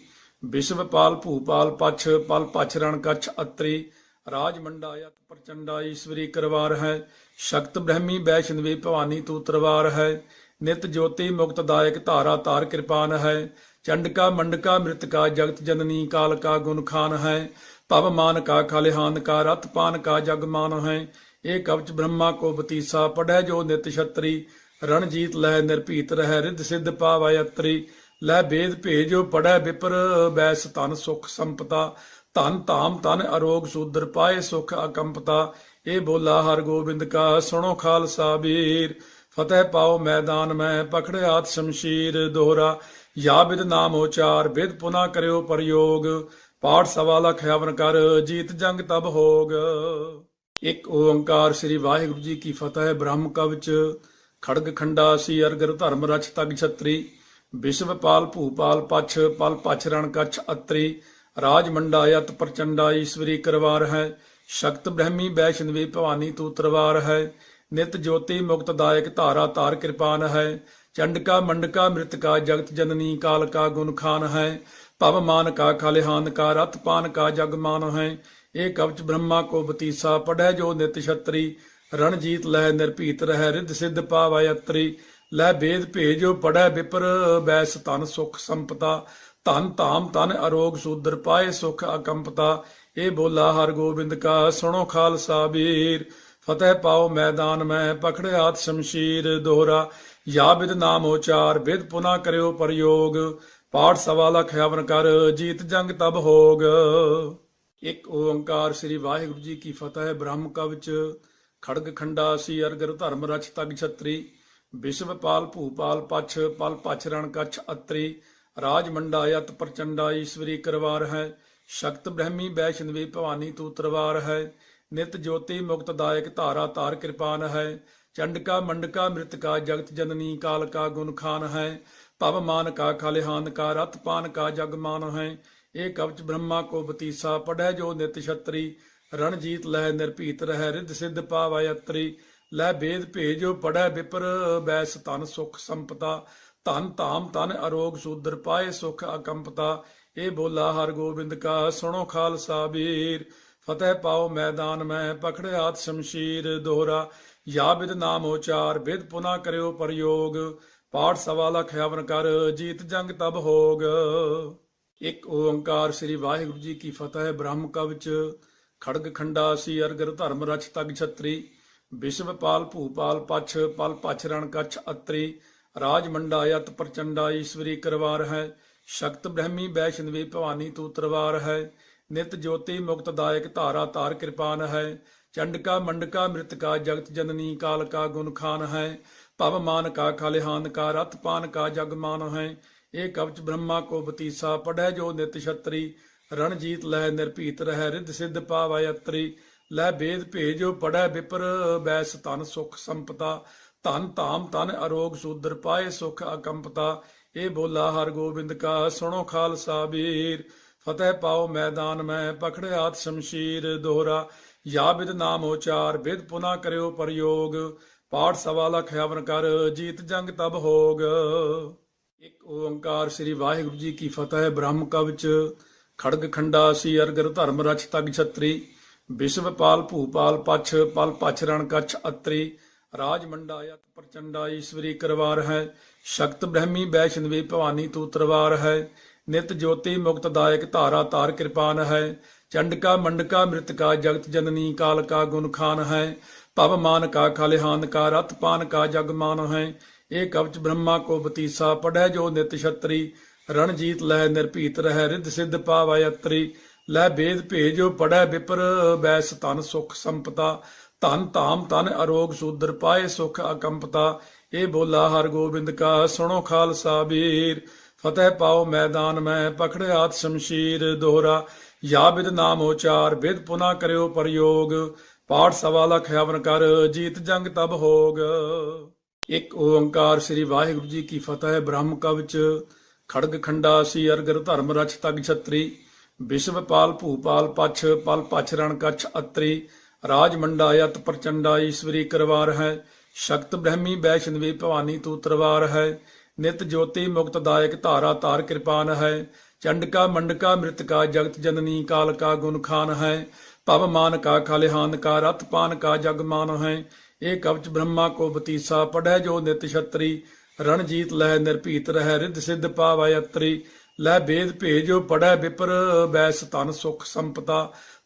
ਵਿਸ਼ਵਪਾਲ ਭੂਪਾਲ ਪਛ ਪਲ ਪਛ ਰਣ ਕਛ ਅਤਰੀ। ਰਾਜ ਮੰਡਾ ਯਤ ਪ੍ਰਚੰਡਾ ਈਸ਼ਵਰੀ ਕਰਵਾਰ ਹੈ। ਸ਼ਕਤ ਬ੍ਰਹਮੀ ਵੈਸ਼ਨਵੀ ਭਵਾਨੀ ਤੂ ਤਰਵਾਰ ਹੈ। ਨਿਤ ਜੋਤੀ ਮੁਕਤ ਦਾਇਕ ਧਾਰਾ ਤਾਰ ਕਿਰਪਾਨ ਹੈ। ਚੰਡਕਾ ਮੰਡਕਾ ਮ੍ਰਿਤਕਾ ਜਗਤ ਜਨਨੀ ਕਾਲ ਕਾ ਗੁਣ ਖਾਨ ਹੈ। ਭਵ ਮਾਨ ਕਾ ਖਲਿਹਾਨ ਕਾ ਰਤ ਪਾਨ ਕਾ ਜਗ ਮਾਨ ਹੈ। ਇਹ ਕਵਚ ਬ੍ਰਹਮਾ ਕੋ ਬਤੀਸਾ ਪੜੈ ਜੋ ਨਿਤ ਛਤਰੀ। ਰਣਜੀਤ ਲਹਿ ਨਿਰਭੀਤ ਰਹਿ ਰਿੱਧ ਸਿੱਧ ਪਾਵੈ ਅਤਰੀ। ਲੈ ਵੇਦ ਭੇਜੋ ਪੜੈ ਵਿਪਰ ਬੈਸ ਧਨ ਸੁਖ ਸੰਪਤਾ। ਧਨ ਧਾਮ ਧਨ ਅਰੋਗ ਸੂਦਰ ਪਾਏ ਸੁਖ ਅਕੰਪਤਾ। ਇਹ ਬੋਲਾ ਹਰ ਗੋਬਿੰਦ ਕਾ ਸੁਣੋ ਖਾਲਸਾ ਵੀਰ। ਫਤਿਹ ਪਾਓ ਮੈਦਾਨ ਮੈਂ ਪਖੜਿਆਤ ਸ਼ਮਸ਼ੀਰ। ਦੋਹਰਾ ਯਾ ਬਿਦ ਨਾਮ ਉਚਾਰ ਬਿਦ ਪੁਨਾ ਕਰਿਓ ਪ੍ਰਯੋਗ। ਪਾਠ ਸਵਾ ਲਖ ਹਵਨ ਕਰ ਜੀਤ ਜੰਗ ਤਬ ਹੋਗ। ਇੱਕ ਓੰਕਾਰ ਸ੍ਰੀ ਵਾਹਿਗੁਰੂ ਜੀ ਕੀ ਫਤਿਹ। ਬ੍ਰਹਮ ਕਵਚ ਖੜਗ ਖੰਡਾ ਸੀ ਅਰਗਰ ਧਰਮ ਰਛ ਤਗ ਛਤਰੀ। ਵਿਸ਼ਵਪਾਲ ਭੂਪਾਲ ਪਛ ਪਲ ਪਛ ਰਣ ਕਛ ਅਤਰੀ। ਰਾਜ ਮੰਡਾ ਯਤ ਪ੍ਰਚੰਡਾ ਈਸ਼ਵਰੀ ਕਰਵਾਰ ਹੈ। ਸ਼ਕਤ ਬ੍ਰਹਮੀ ਵੈਸ਼ਨਵੀ ਭਵਾਨੀ ਤੂ ਤਰਵਾਰ ਹੈ। ਨਿਤ ਜੋਤੀ ਮੁਕਤ ਦਾਇਕ ਧਾਰਾ ਤਾਰ ਕਿਰਪਾਨ ਹੈ। ਚੰਡਕਾ ਮੰਡਕਾ ਮ੍ਰਿਤਕਾ ਜਗਤ ਜਨਨੀ ਕਾਲ ਕਾ ਗੁਣ ਖਾਨ ਹੈ। ਭਵ ਮਾਨ ਕਾ ਖਲਿਹਾਨ ਕਾ ਰਤ ਪਾਨ ਕਾ ਜਗ ਮਾਨ ਹੈ। ਇਹ ਕਵਚ ਬ੍ਰਹਮਾ ਕੋ ਬਤੀਸਾ ਪੜੈ ਜੋ ਨਿਤ ਛਤਰੀ। ਰਣਜੀਤ ਲਹਿ ਨਿਰਭੀਤ ਰਹਿ ਰਿੱਧ ਸਿੱਧ ਪਾਵੈ ਅਤਰੀ। ਲੈ ਵੇਦ ਭੇਜੋ ਪੜੈ ਵਿਪਰ ਬੈਸ ਧਨ ਸੁਖ ਸੰਪਤਾ। ਧਨ ਧਾਮ ਧਨ ਅਰੋਗ ਸੂਦਰ ਪਾਏ ਸੁਖ ਅਕੰਪਤਾ। ਇਹ ਬੋਲਾ ਹਰ ਗੋਬਿੰਦ ਕਾ ਸੁਣੋ ਖਾਲਸਾ ਵੀਰ। ਫਤਿਹ ਪਾਓ ਮੈਦਾਨ ਮੈਂ ਪਖੜਿਆਤ ਸ਼ਮਸ਼ੀਰ। ਦੋਹਰਾ ਯਾ ਬਿਦ ਨਾਮ ਉਚਾਰ ਬਿਦ ਪੁਨਾ ਕਰਿਓ ਪ੍ਰਯੋਗ। ਪਾਠ ਸਵਾ ਲਖ ਹਵਨ ਕਰ ਜੀਤ ਜੰਗ ਤਬ ਹੋਗ। ਇੱਕ ਓੰਕਾਰ ਸ੍ਰੀ ਵਾਹਿਗੁਰੂ ਜੀ ਕੀ ਫਤਿਹ। ਬ੍ਰਹਮ ਕਵਚ ਖੜਗ ਖੰਡਾ ਸੀ ਅਰਗਰ ਧਰਮ ਰਛ ਤਗ ਛਤਰੀ। ਵਿਸ਼ਵਪਾਲ ਭੂਪਾਲ ਪਛ ਪਲ ਪਛ ਰਣ ਕਛ ਅਤਰੀ। ਰਾਜ ਮੰਡਾ ਯਤ ਪ੍ਰਚੰਡਾ ਈਸ਼ਵਰੀ ਕਰਵਾਰ ਹੈ। ਸ਼ਕਤ ਬ੍ਰਹਮੀ ਵੈਸ਼ਨਵੀ ਭਵਾਨੀ ਤੂ ਤਰਵਾਰ ਹੈ। ਨਿਤ ਜੋਤੀ ਮੁਕਤ ਦਾਇਕ ਧਾਰਾ ਤਾਰ ਕਿਰਪਾਨ ਹੈ। ਚੰਡਕਾ ਮੰਡਕਾ ਮ੍ਰਿਤਕਾ ਜਗਤ ਜਨਨੀ ਕਾਲ ਕਾ ਗੁਣ ਖਾਨ ਹੈ। ਭਵ ਮਾਨ ਕਾ ਖਲਿਹਾਨ ਕਾ ਰਤ ਪਾਨ ਕਾ ਜਗ ਮਾਨ ਹੈ। ਇਹ ਕਵਚ ਬ੍ਰਹਮਾ ਕੋ ਬਤੀਸਾ ਪੜੈ ਜੋ ਨਿਤ ਛਤਰੀ। ਰਣਜੀਤ ਲਹਿ ਨਿਰਭੀਤ ਰਹਿ ਰਿੱਧ ਸਿੱਧ ਪਾਵੈ ਅਤਰੀ। ਲੈ ਵੇਦ ਭੇਜੋ ਪੜੈ ਵਿਪਰ ਬੈਸ ਧਨ ਸੁਖ ਸੰਪਤਾ। ਧਨ ਧਾਮ ਧਨ ਅਰੋਗ ਸੂਦਰ ਪਾਏ ਸੁਖ ਅਕੰਪਤਾ। ਇਹ ਬੋਲਾ ਹਰ ਗੋਬਿੰਦ ਕਾ ਸੁਣੋ ਖਾਲਸਾ ਵੀਰ। ਫਤਿਹ ਪਾਓ ਮੈਦਾਨ ਮੈਂ ਪਖੜਿਆਤ ਸ਼ਮਸ਼ੀਰ। ਦੋਹਰਾ ਯਾ ਬਿਦ ਨਾਮ ਉਚਾਰ ਬਿਦ ਪੁਨਾ ਕਰਿਓ ਪ੍ਰਯੋਗ। ਪਾਠ ਸਵਾ ਲਖ ਹਵਨ ਕਰ ਜੀਤ ਜੰਗ ਤਬ ਹੋਗ। ਇੱਕ ਓੰਕਾਰ ਸ੍ਰੀ ਵਾਹਿਗੁਰੂ ਜੀ ਕੀ ਫਤਿਹ। ਬ੍ਰਹਮ ਕਵਚ ਖੜਗ ਖੰਡਾ ਸੀ ਅਰਗਰ ਧਰਮ ਰਛ ਤਗ ਛਤਰੀ। ਵਿਸ਼ਵਪਾਲ ਭੂਪਾਲ ਪਛ ਪਲ ਪਛ ਰਣ ਕਛ ਅਤਰੀ। ਰਾਜ ਮੰਡਾ ਯਤ ਪ੍ਰਚੰਡਾ ਈਸ਼ਵਰੀ ਕਰਵਾਰ ਹੈ। ਸ਼ਕਤ ਬ੍ਰਹਮੀ ਵੈਸ਼ਨਵੀ ਭਵਾਨੀ ਤੂ ਤਰਵਾਰ ਹੈ। ਨਿਤ ਜੋਤੀ ਮੁਕਤ ਦਾਇਕ ਧਾਰਾ ਤਾਰ ਕਿਰਪਾਨ ਹੈ। ਚੰਡਕਾ ਮੰਡਕਾ ਮ੍ਰਿਤਕਾ ਜਗਤ ਜਨਨੀ ਕਾਲ ਕਾ ਗੁਣ ਖਾਨ ਹੈ। ਭਵ ਮਾਨ ਕਾ ਖਲਿਹਾਨ ਕਾ ਰਤ ਪਾਨ ਕਾ ਜਗ ਮਾਨ ਹੈ। ਇਹ ਕਵਚ ਬ੍ਰਹਮਾ ਕੋ ਬਤੀਸਾ ਪੜੈ ਜੋ ਨਿਤ ਛਤਰੀ। ਰਣਜੀਤ ਲਹਿ ਨਿਰਭੀਤ ਰਹਿ ਰਿੱਧ ਸਿੱਧ ਪਾਵੈ ਅਤਰੀ। ਲੈ ਵੇਦ ਭੇਜੋ ਪੜੈ ਵਿਪਰ ਬੈਸ ਧਨ ਸੁਖ ਸੰਪਤਾ। ਧਨ ਧਾਮ ਧਨ ਅਰੋਗ ਸੂਦਰ ਪਾਏ ਸੁਖ ਅਕੰਪਤਾ। ਇਹ ਬੋਲਾ ਹਰ ਗੋਬਿੰਦ ਕਾ ਸੁਣੋ ਖਾਲਸਾ ਵੀਰ। ਫਤਿਹ ਪਾਓ ਮੈਦਾਨ ਮੈਂ ਪਖੜਿਆਤ ਸ਼ਮਸ਼ੀਰ। ਦੋਹਰਾ ਯਾ ਬਿਦ ਨਾਮ ਉਚਾਰ ਬਿਦ ਪੁਨਾ ਕਰਿਓ ਪ੍ਰਯੋਗ। ਪਾਠ ਸਵਾ ਲਖ ਹਵਨ ਕਰ ਜੀਤ ਜੰਗ ਤਬ ਹੋਗ। ਇੱਕ ਓੰਕਾਰ ਸ੍ਰੀ ਵਾਹਿਗੁਰੂ ਜੀ ਕੀ ਫਤਿਹ। ਬ੍ਰਹਮ ਕਵਚ ਖੜਗ ਖੰਡਾ ਸੀ ਅਰਗਰ ਧਰਮ ਰਛ ਤਗ ਛਤਰੀ। विश्वपाल भूपाल पछ पल पछ रण कच्छ अत्रि राज मंडा यत प्रचंडा ईश्वरी करवार है शक्त ब्रह्मी वैष्णवी भवानी तू तरवार है नित ज्योति मुक्त दायक धारा तार कृपान है चंडका मंडका मृतका जगत जननी काल का गुण खान है पव मान का खलिहान का रथ पान का जगमान है एक कवच ब्रह्मा को बतीसा पढ़ै जो नित छत्री रणजीत लह निर्भीत रह रिद्ध सिद्ध पावै अत्रि ਲੈ ਵੇਦ ਭੇਜੋ ਪੜੈ ਵਿਪਰ ਬੈਸ ਧਨ ਸੁਖ ਸੰਪਤਾ ਧਨ ਧਾਮ ਧਨ ਅਰੋਗ ਸੂਦਰ ਪਾਏ ਸੁਖ ਅਕੰਪਤਾ ਇਹ ਬੋਲਾ ਹਰ ਗੋਬਿੰਦ ਕਾ ਸੁਣੋ ਖਾਲਸਾ ਵੀਰ ਫਤਿਹ ਪਾਓ ਮੈਦਾਨ ਮੈਂ ਪਖੜਿਆਤ ਸ਼ਮਸ਼ੀਰ ਦੋਹਰਾ ਯਾ ਬਿਦ ਨਾਮ ਉਚਾਰ ਬਿਦ ਪੁਨਾ ਕਰਿਓ ਪ੍ਰਯੋਗ ਪਾਠ ਸਵਾ ਲਖ ਹਵਨ ਕਰ ਜੀਤ ਜੰਗ ਤਬ ਹੋਗ। ਇੱਕ ਓੰਕਾਰ ਸ੍ਰੀ ਵਾਹਿਗੁਰੂ ਜੀ ਕੀ ਫਤਿਹ। ਬ੍ਰਹਮ ਕਵਚ ਖੜਗ ਖੰਡਾ ਸੀ ਅਰਗਰ ਧਰਮ ਰਛ ਤਗ ਛਤਰੀ विश्वपाल भूपाल पछ पल पछ रण कच्छ अत्रि राज मंडा यत प्रचंडा ईश्वरी करवार है शक्त ब्रह्मी वैष्णवी भवानी तू तरवार है नित ज्योति मुक्त दायक धारा तार कृपान है चंडका मंडका मृतका जगत जननी काल का गुण खान है पव मान का खलिहान का रथ पान का जगमान है एक कवच ब्रह्मा को बतीसा पढ़ै जो नित छत्री रणजीत लह निर्भीत रह रिद्ध सिद्ध पावै अत्रि ਲੈ ਵੇਦ ਭੇਜੋ ਪੜੈ ਵਿਪਰ ਬੈਸ ਧਨ ਸੁਖ ਸੰਪਤਾ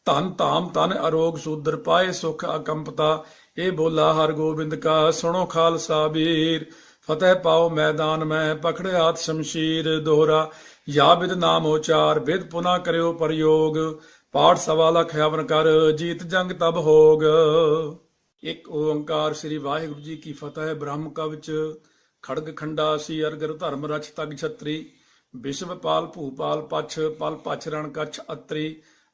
ਧਨ ਧਾਮ ਧਨ ਅਰੋਗ ਸੂਦਰ ਪਾਏ ਸੁਖ ਅਕੰਪਤਾ ਇਹ ਬੋਲਾ ਹਰ ਗੋਬਿੰਦ ਕਾ ਸੁਣੋ ਖਾਲਸਾ ਵੀਰ ਫਤਿਹ ਪਾਓ ਮੈਦਾਨ ਮੈਂ ਪਖੜਿਆਤ ਸ਼ਮਸ਼ੀਰ ਦੋਹਰਾ ਯਾ ਬਿਦ ਨਾਮ ਉਚਾਰ ਬਿਦ ਪੁਨਾ ਕਰਿਓ ਪ੍ਰਯੋਗ ਪਾਠ ਸਵਾ ਲਖ ਹਵਨ ਕਰ ਜੀਤ ਜੰਗ ਤਬ ਹੋਗ। ਇੱਕ ਓੰਕਾਰ ਸ੍ਰੀ ਵਾਹਿਗੁਰੂ ਜੀ ਕੀ ਫਤਿਹ। ਬ੍ਰਹਮ ਕਵਚ ਖੜਗ ਖੰਡਾ ਸੀ ਅਰਗਰ ਧਰਮ ਰਛ ਤਗ ਛਤਰੀ विश्वपाल भूपाल पछ पल पछ रण कच्छ अत्रि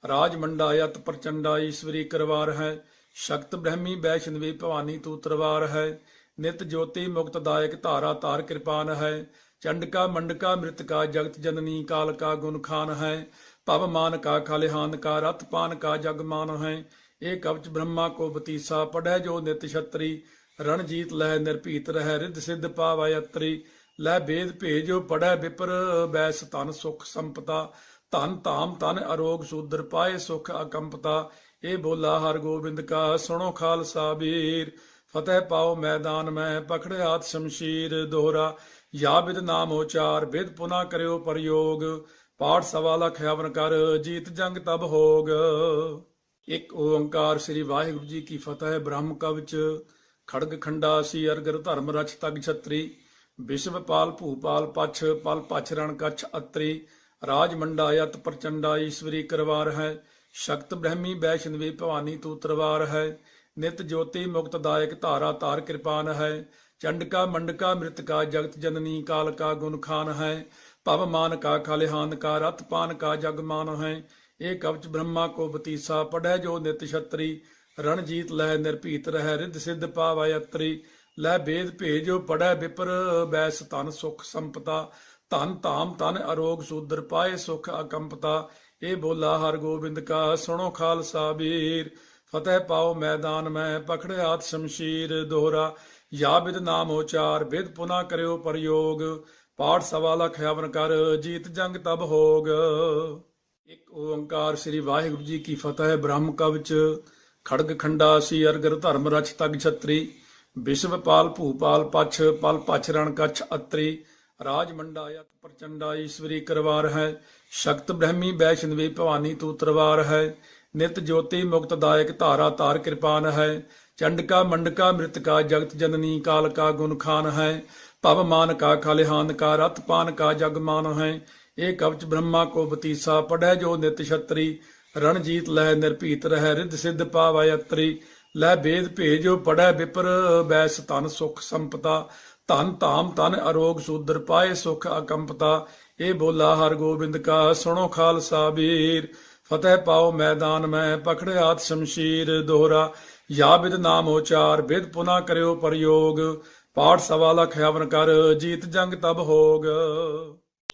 राज मंडा यत प्रचंडा ईश्वरी करवार है शक्त ब्रह्मी वैष्णवी भवानी तू तरवार है नित ज्योति मुक्त दायक धारा तार कृपान है चंडका मंडका मृतका जगत जननी काल का गुण खान है पव मान का खलिहान का रथ पान का जगमान है एक कवच ब्रह्मा को बतीसा पढ़ै जो नित छत्री रणजीत लह निर्भीत रह रिद्ध सिद्ध पावै अत्रि ਲੈ ਵੇਦ ਭੇਜੋ ਪੜੈ ਵਿਪਰ ਬੈਸ ਧਨ ਸੁਖ ਸੰਪਤਾ ਧਨ ਧਾਮ ਧਨ ਅਰੋਗ ਸੂਦਰ ਪਾਏ ਸੁਖ ਅਕੰਪਤਾ ਇਹ ਬੋਲਾ ਹਰ ਗੋਬਿੰਦ ਕਾ ਸੁਣੋ ਖਾਲਸਾ ਵੀਰ ਫਤਿਹ ਪਾਓ ਮੈਦਾਨ ਮੈਂ ਪਖੜਿਆਤ ਸ਼ਮਸ਼ੀਰ ਦੋਹਰਾ ਯਾ ਬਿਦ ਨਾਮ ਉਚਾਰ ਬਿਦ ਪੁਨਾ ਕਰਿਓ ਪ੍ਰਯੋਗ ਪਾਠ ਸਵਾ ਲਖ ਹਵਨ ਕਰ ਜੀਤ ਜੰਗ ਤਬ ਹੋਗ। ਇੱਕ ਓੰਕਾਰ ਸ੍ਰੀ ਵਾਹਿਗੁਰੂ ਜੀ ਕੀ ਫਤਿਹ। ਬ੍ਰਹਮ ਕਵਚ ਖੜਗ ਖੰਡਾ ਸੀ ਅਰਗਰ ਧਰਮ ਰਛ ਤਗ ਛਤਰੀ विश्वपाल भूपाल पछ पल पछ रण कच्छ अत्रि राज मंडा यत प्रचंडा ईश्वरी करवार है शक्त ब्रह्मी वैष्णवी भवानी तू तरवार है नित ज्योति मुक्त दायक धारा तार कृपान है चंडका मंडका मृतका जगत जननी काल का गुण खान है पव मान का खलिहान का रथ पान का जगमान है एक कवच ब्रह्मा को बतीसा पढ़ै जो नित छत्री रणजीत लह निर्भीत रह रिद्ध सिद्ध पावै अत्रि ਲੈ ਵੇਦ ਭੇਜੋ ਪੜੈ ਵਿਪਰ ਬੈਸ ਧਨ ਸੁਖ ਸੰਪਤਾ ਧਨ ਧਾਮ ਧਨ ਅਰੋਗ ਸੂਦਰ ਪਾਏ ਸੁਖ ਅਕੰਪਤਾ ਇਹ ਬੋਲਾ ਹਰ ਗੋਬਿੰਦ ਕਾ ਸੁਣੋ ਖਾਲਸਾ ਵੀਰ ਫਤਿਹ ਪਾਓ ਮੈਦਾਨ ਮੈਂ ਪਖੜਿਆਤ ਸ਼ਮਸ਼ੀਰ ਦੋਹਰਾ ਯਾ ਬਿਦ ਨਾਮ ਉਚਾਰ ਬਿਦ ਪੁਨਾ ਕਰਿਓ ਪ੍ਰਯੋਗ ਪਾਠ ਸਵਾ ਲਖ ਹਵਨ ਕਰ ਜੀਤ ਜੰਗ ਤਬ ਹੋਗ। ਇੱਕ ਓੰਕਾਰ ਸ੍ਰੀ ਵਾਹਿਗੁਰੂ ਜੀ ਕੀ ਫਤਿਹ। ਬ੍ਰਹਮ ਕਵਚ ਖੜਗ ਖੰਡਾ ਸੀ ਅਰਗਰ ਧਰਮ ਰਛ ਤਗ ਛਤਰੀ विश्वपाल भूपाल पछ पल पछ रण कच्छ अत्रि राज मंडा यत प्रचंडा ईश्वरी करवार है शक्त ब्रह्मी वैष्णवी भवानी तू तरवार है नित ज्योति मुक्त दायक धारा तार कृपान है चंडका मंडका मृतका जगत जननी काल का गुण खान है पव मान का खलिहान का रथ पान का जगमान है एक कवच ब्रह्मा को बतीसा पढ़ै जो नित छत्री रणजीत लह निर्भीत रह रिद्ध सिद्ध पावै अत्रि ਲੈ ਵੇਦ ਭੇਜੋ ਪੜੈ ਵਿਪਰ ਬੈਸ ਧਨ ਸੁਖ ਸੰਪਤਾ ਧਨ ਧਾਮ ਧਨ ਅਰੋਗ ਸੂਦਰ ਪਾਏ ਸੁਖ ਅਕੰਪਤਾ ਇਹ ਬੋਲਾ ਹਰ ਗੋਬਿੰਦ ਕਾ ਸੁਣੋ ਖਾਲਸਾ ਵੀਰ ਫਤਿਹ ਪਾਓ ਮੈਦਾਨ ਮੈਂ ਪਖੜਿਆਤ ਸ਼ਮਸ਼ੀਰ ਦੋਹਰਾ ਯਾ ਬਿਦ ਨਾਮ ਉਚਾਰ ਬਿਦ ਪੁਨਾ ਕਰਿਓ ਪ੍ਰਯੋਗ ਪਾਠ ਸਵਾ ਲਖ ਹਵਨ ਕਰ ਜੀਤ ਜੰਗ ਤਬ ਹੋਗ।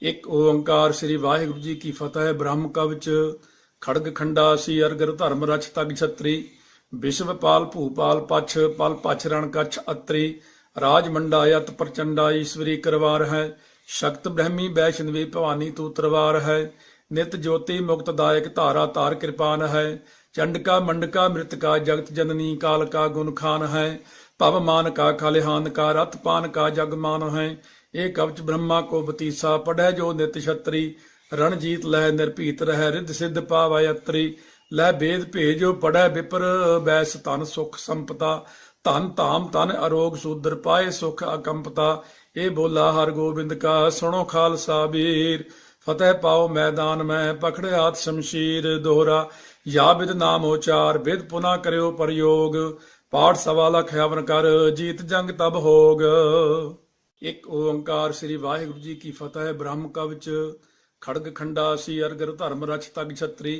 ਇੱਕ ਓੰਕਾਰ ਸ੍ਰੀ ਵਾਹਿਗੁਰੂ ਜੀ ਕੀ ਫਤਿਹ। ਬ੍ਰਹਮ ਕਵਚ ਖੜਗ ਖੰਡਾ ਸੀ ਅਰਗਰ ਧਰਮ ਰਛ ਤਗ ਛਤਰੀ विश्वपाल भूपाल पछ पल पछ रण कच्छ अत्रि राज मंडा यत प्रचंडा ईश्वरी करवार है शक्त ब्रह्मी वैष्णवी भवानी तू तरवार है नित ज्योति मुक्त दायक धारा तार कृपान है चंडका मंडका मृतका जगत जननी काल का गुण खान है। पव मान का खलिहान का रथ पान का जग मान है। एक कवच ब्रह्मा को बतीसा पढ़े जो नित छत्री। रणजीत लह निर्भीत रह रिद्ध सिद्ध पावै अत्री। ਲੈ ਬੇਦ ਭੇਜੋ ਪੜੈ ਵਿਪਰ ਬੈਸ ਧਨ ਸੁਖ ਸੰਪਤਾ। ਧਨ ਧਾਮ ਧਨ ਅਰੋਗ ਸੂਦਰ ਪਾਏ ਸੁਖ ਅਕੰਪਤਾ। ਇਹ ਬੋਲਾ ਹਰ ਗੋਬਿੰਦ ਕਾ ਸੁਣੋ ਖਾਲਸਾ ਵੀਰ। ਫਤਿਹ ਪਾਓ ਮੈਦਾਨ ਮੈਂ ਪਖੜਿਆਤ ਸ਼ਮਸ਼ੀਰ ਦੋਹਰਾ। या विद नाम उचार विद पुना करियो प्रयोग। पाठ सवा लख हवन कर जीत जंग तब होग। एक ओंकार श्री वाहिगुरु जी की फतेह। ब्रह्म कवच खड़ग खंडा सी अरगर धर्म रच तग छत्री।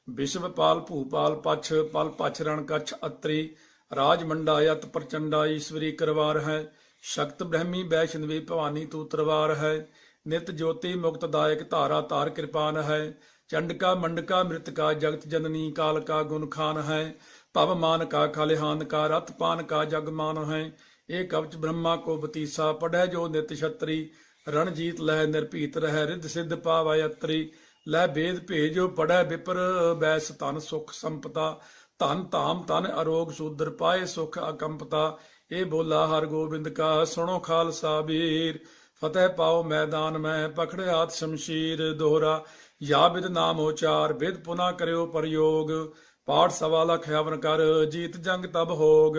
विश्वपाल भूपाल पछ पल पछ रण कछ अत्रि। राज मंडा यत प्रचंडा ईश्वरी करवार है। शक्त ब्रह्मी वैष्णवी भवानी तू तरवार है। नित ज्योति मुक्त दायक धारा तार कृपान है। चंडका मंडका मृतका जगत जननी काल का गुण खान है। पव मान का खलिहान का रथ पान का जग मान है। एक कवच ब्रह्मा को बतीसा पढ़े जो नित छत्री। रणजीत लह निर्भीत रह रिद्ध सिद्ध पावै अत्री। ਲੈ ਬੇਦ ਭੇਜੋ ਪੜੈ ਵਿਪਰ ਬੈਸ ਧਨ ਸੁਖ ਸੰਪਤਾ। ਧਨ ਧਾਮ ਧਨ ਅਰੋਗ ਸੂਦਰ ਪਾਏ ਸੁਖ ਅਕੰਪਤਾ। ਇਹ ਬੋਲਾ ਹਰ ਗੋਬਿੰਦ ਕਾ ਸੁਣੋ ਖਾਲਸਾ ਵੀਰ। ਫਤਿਹ ਪਾਓ ਮੈਦਾਨ ਮੈਂ ਪਖੜਿਆਤ ਸ਼ਮਸ਼ੀਰ ਦੋਹਰਾ। या विद नाम उचार विद पुना करियो प्रयोग। पाठ सवा लख हवन कर जीत जंग तब होग।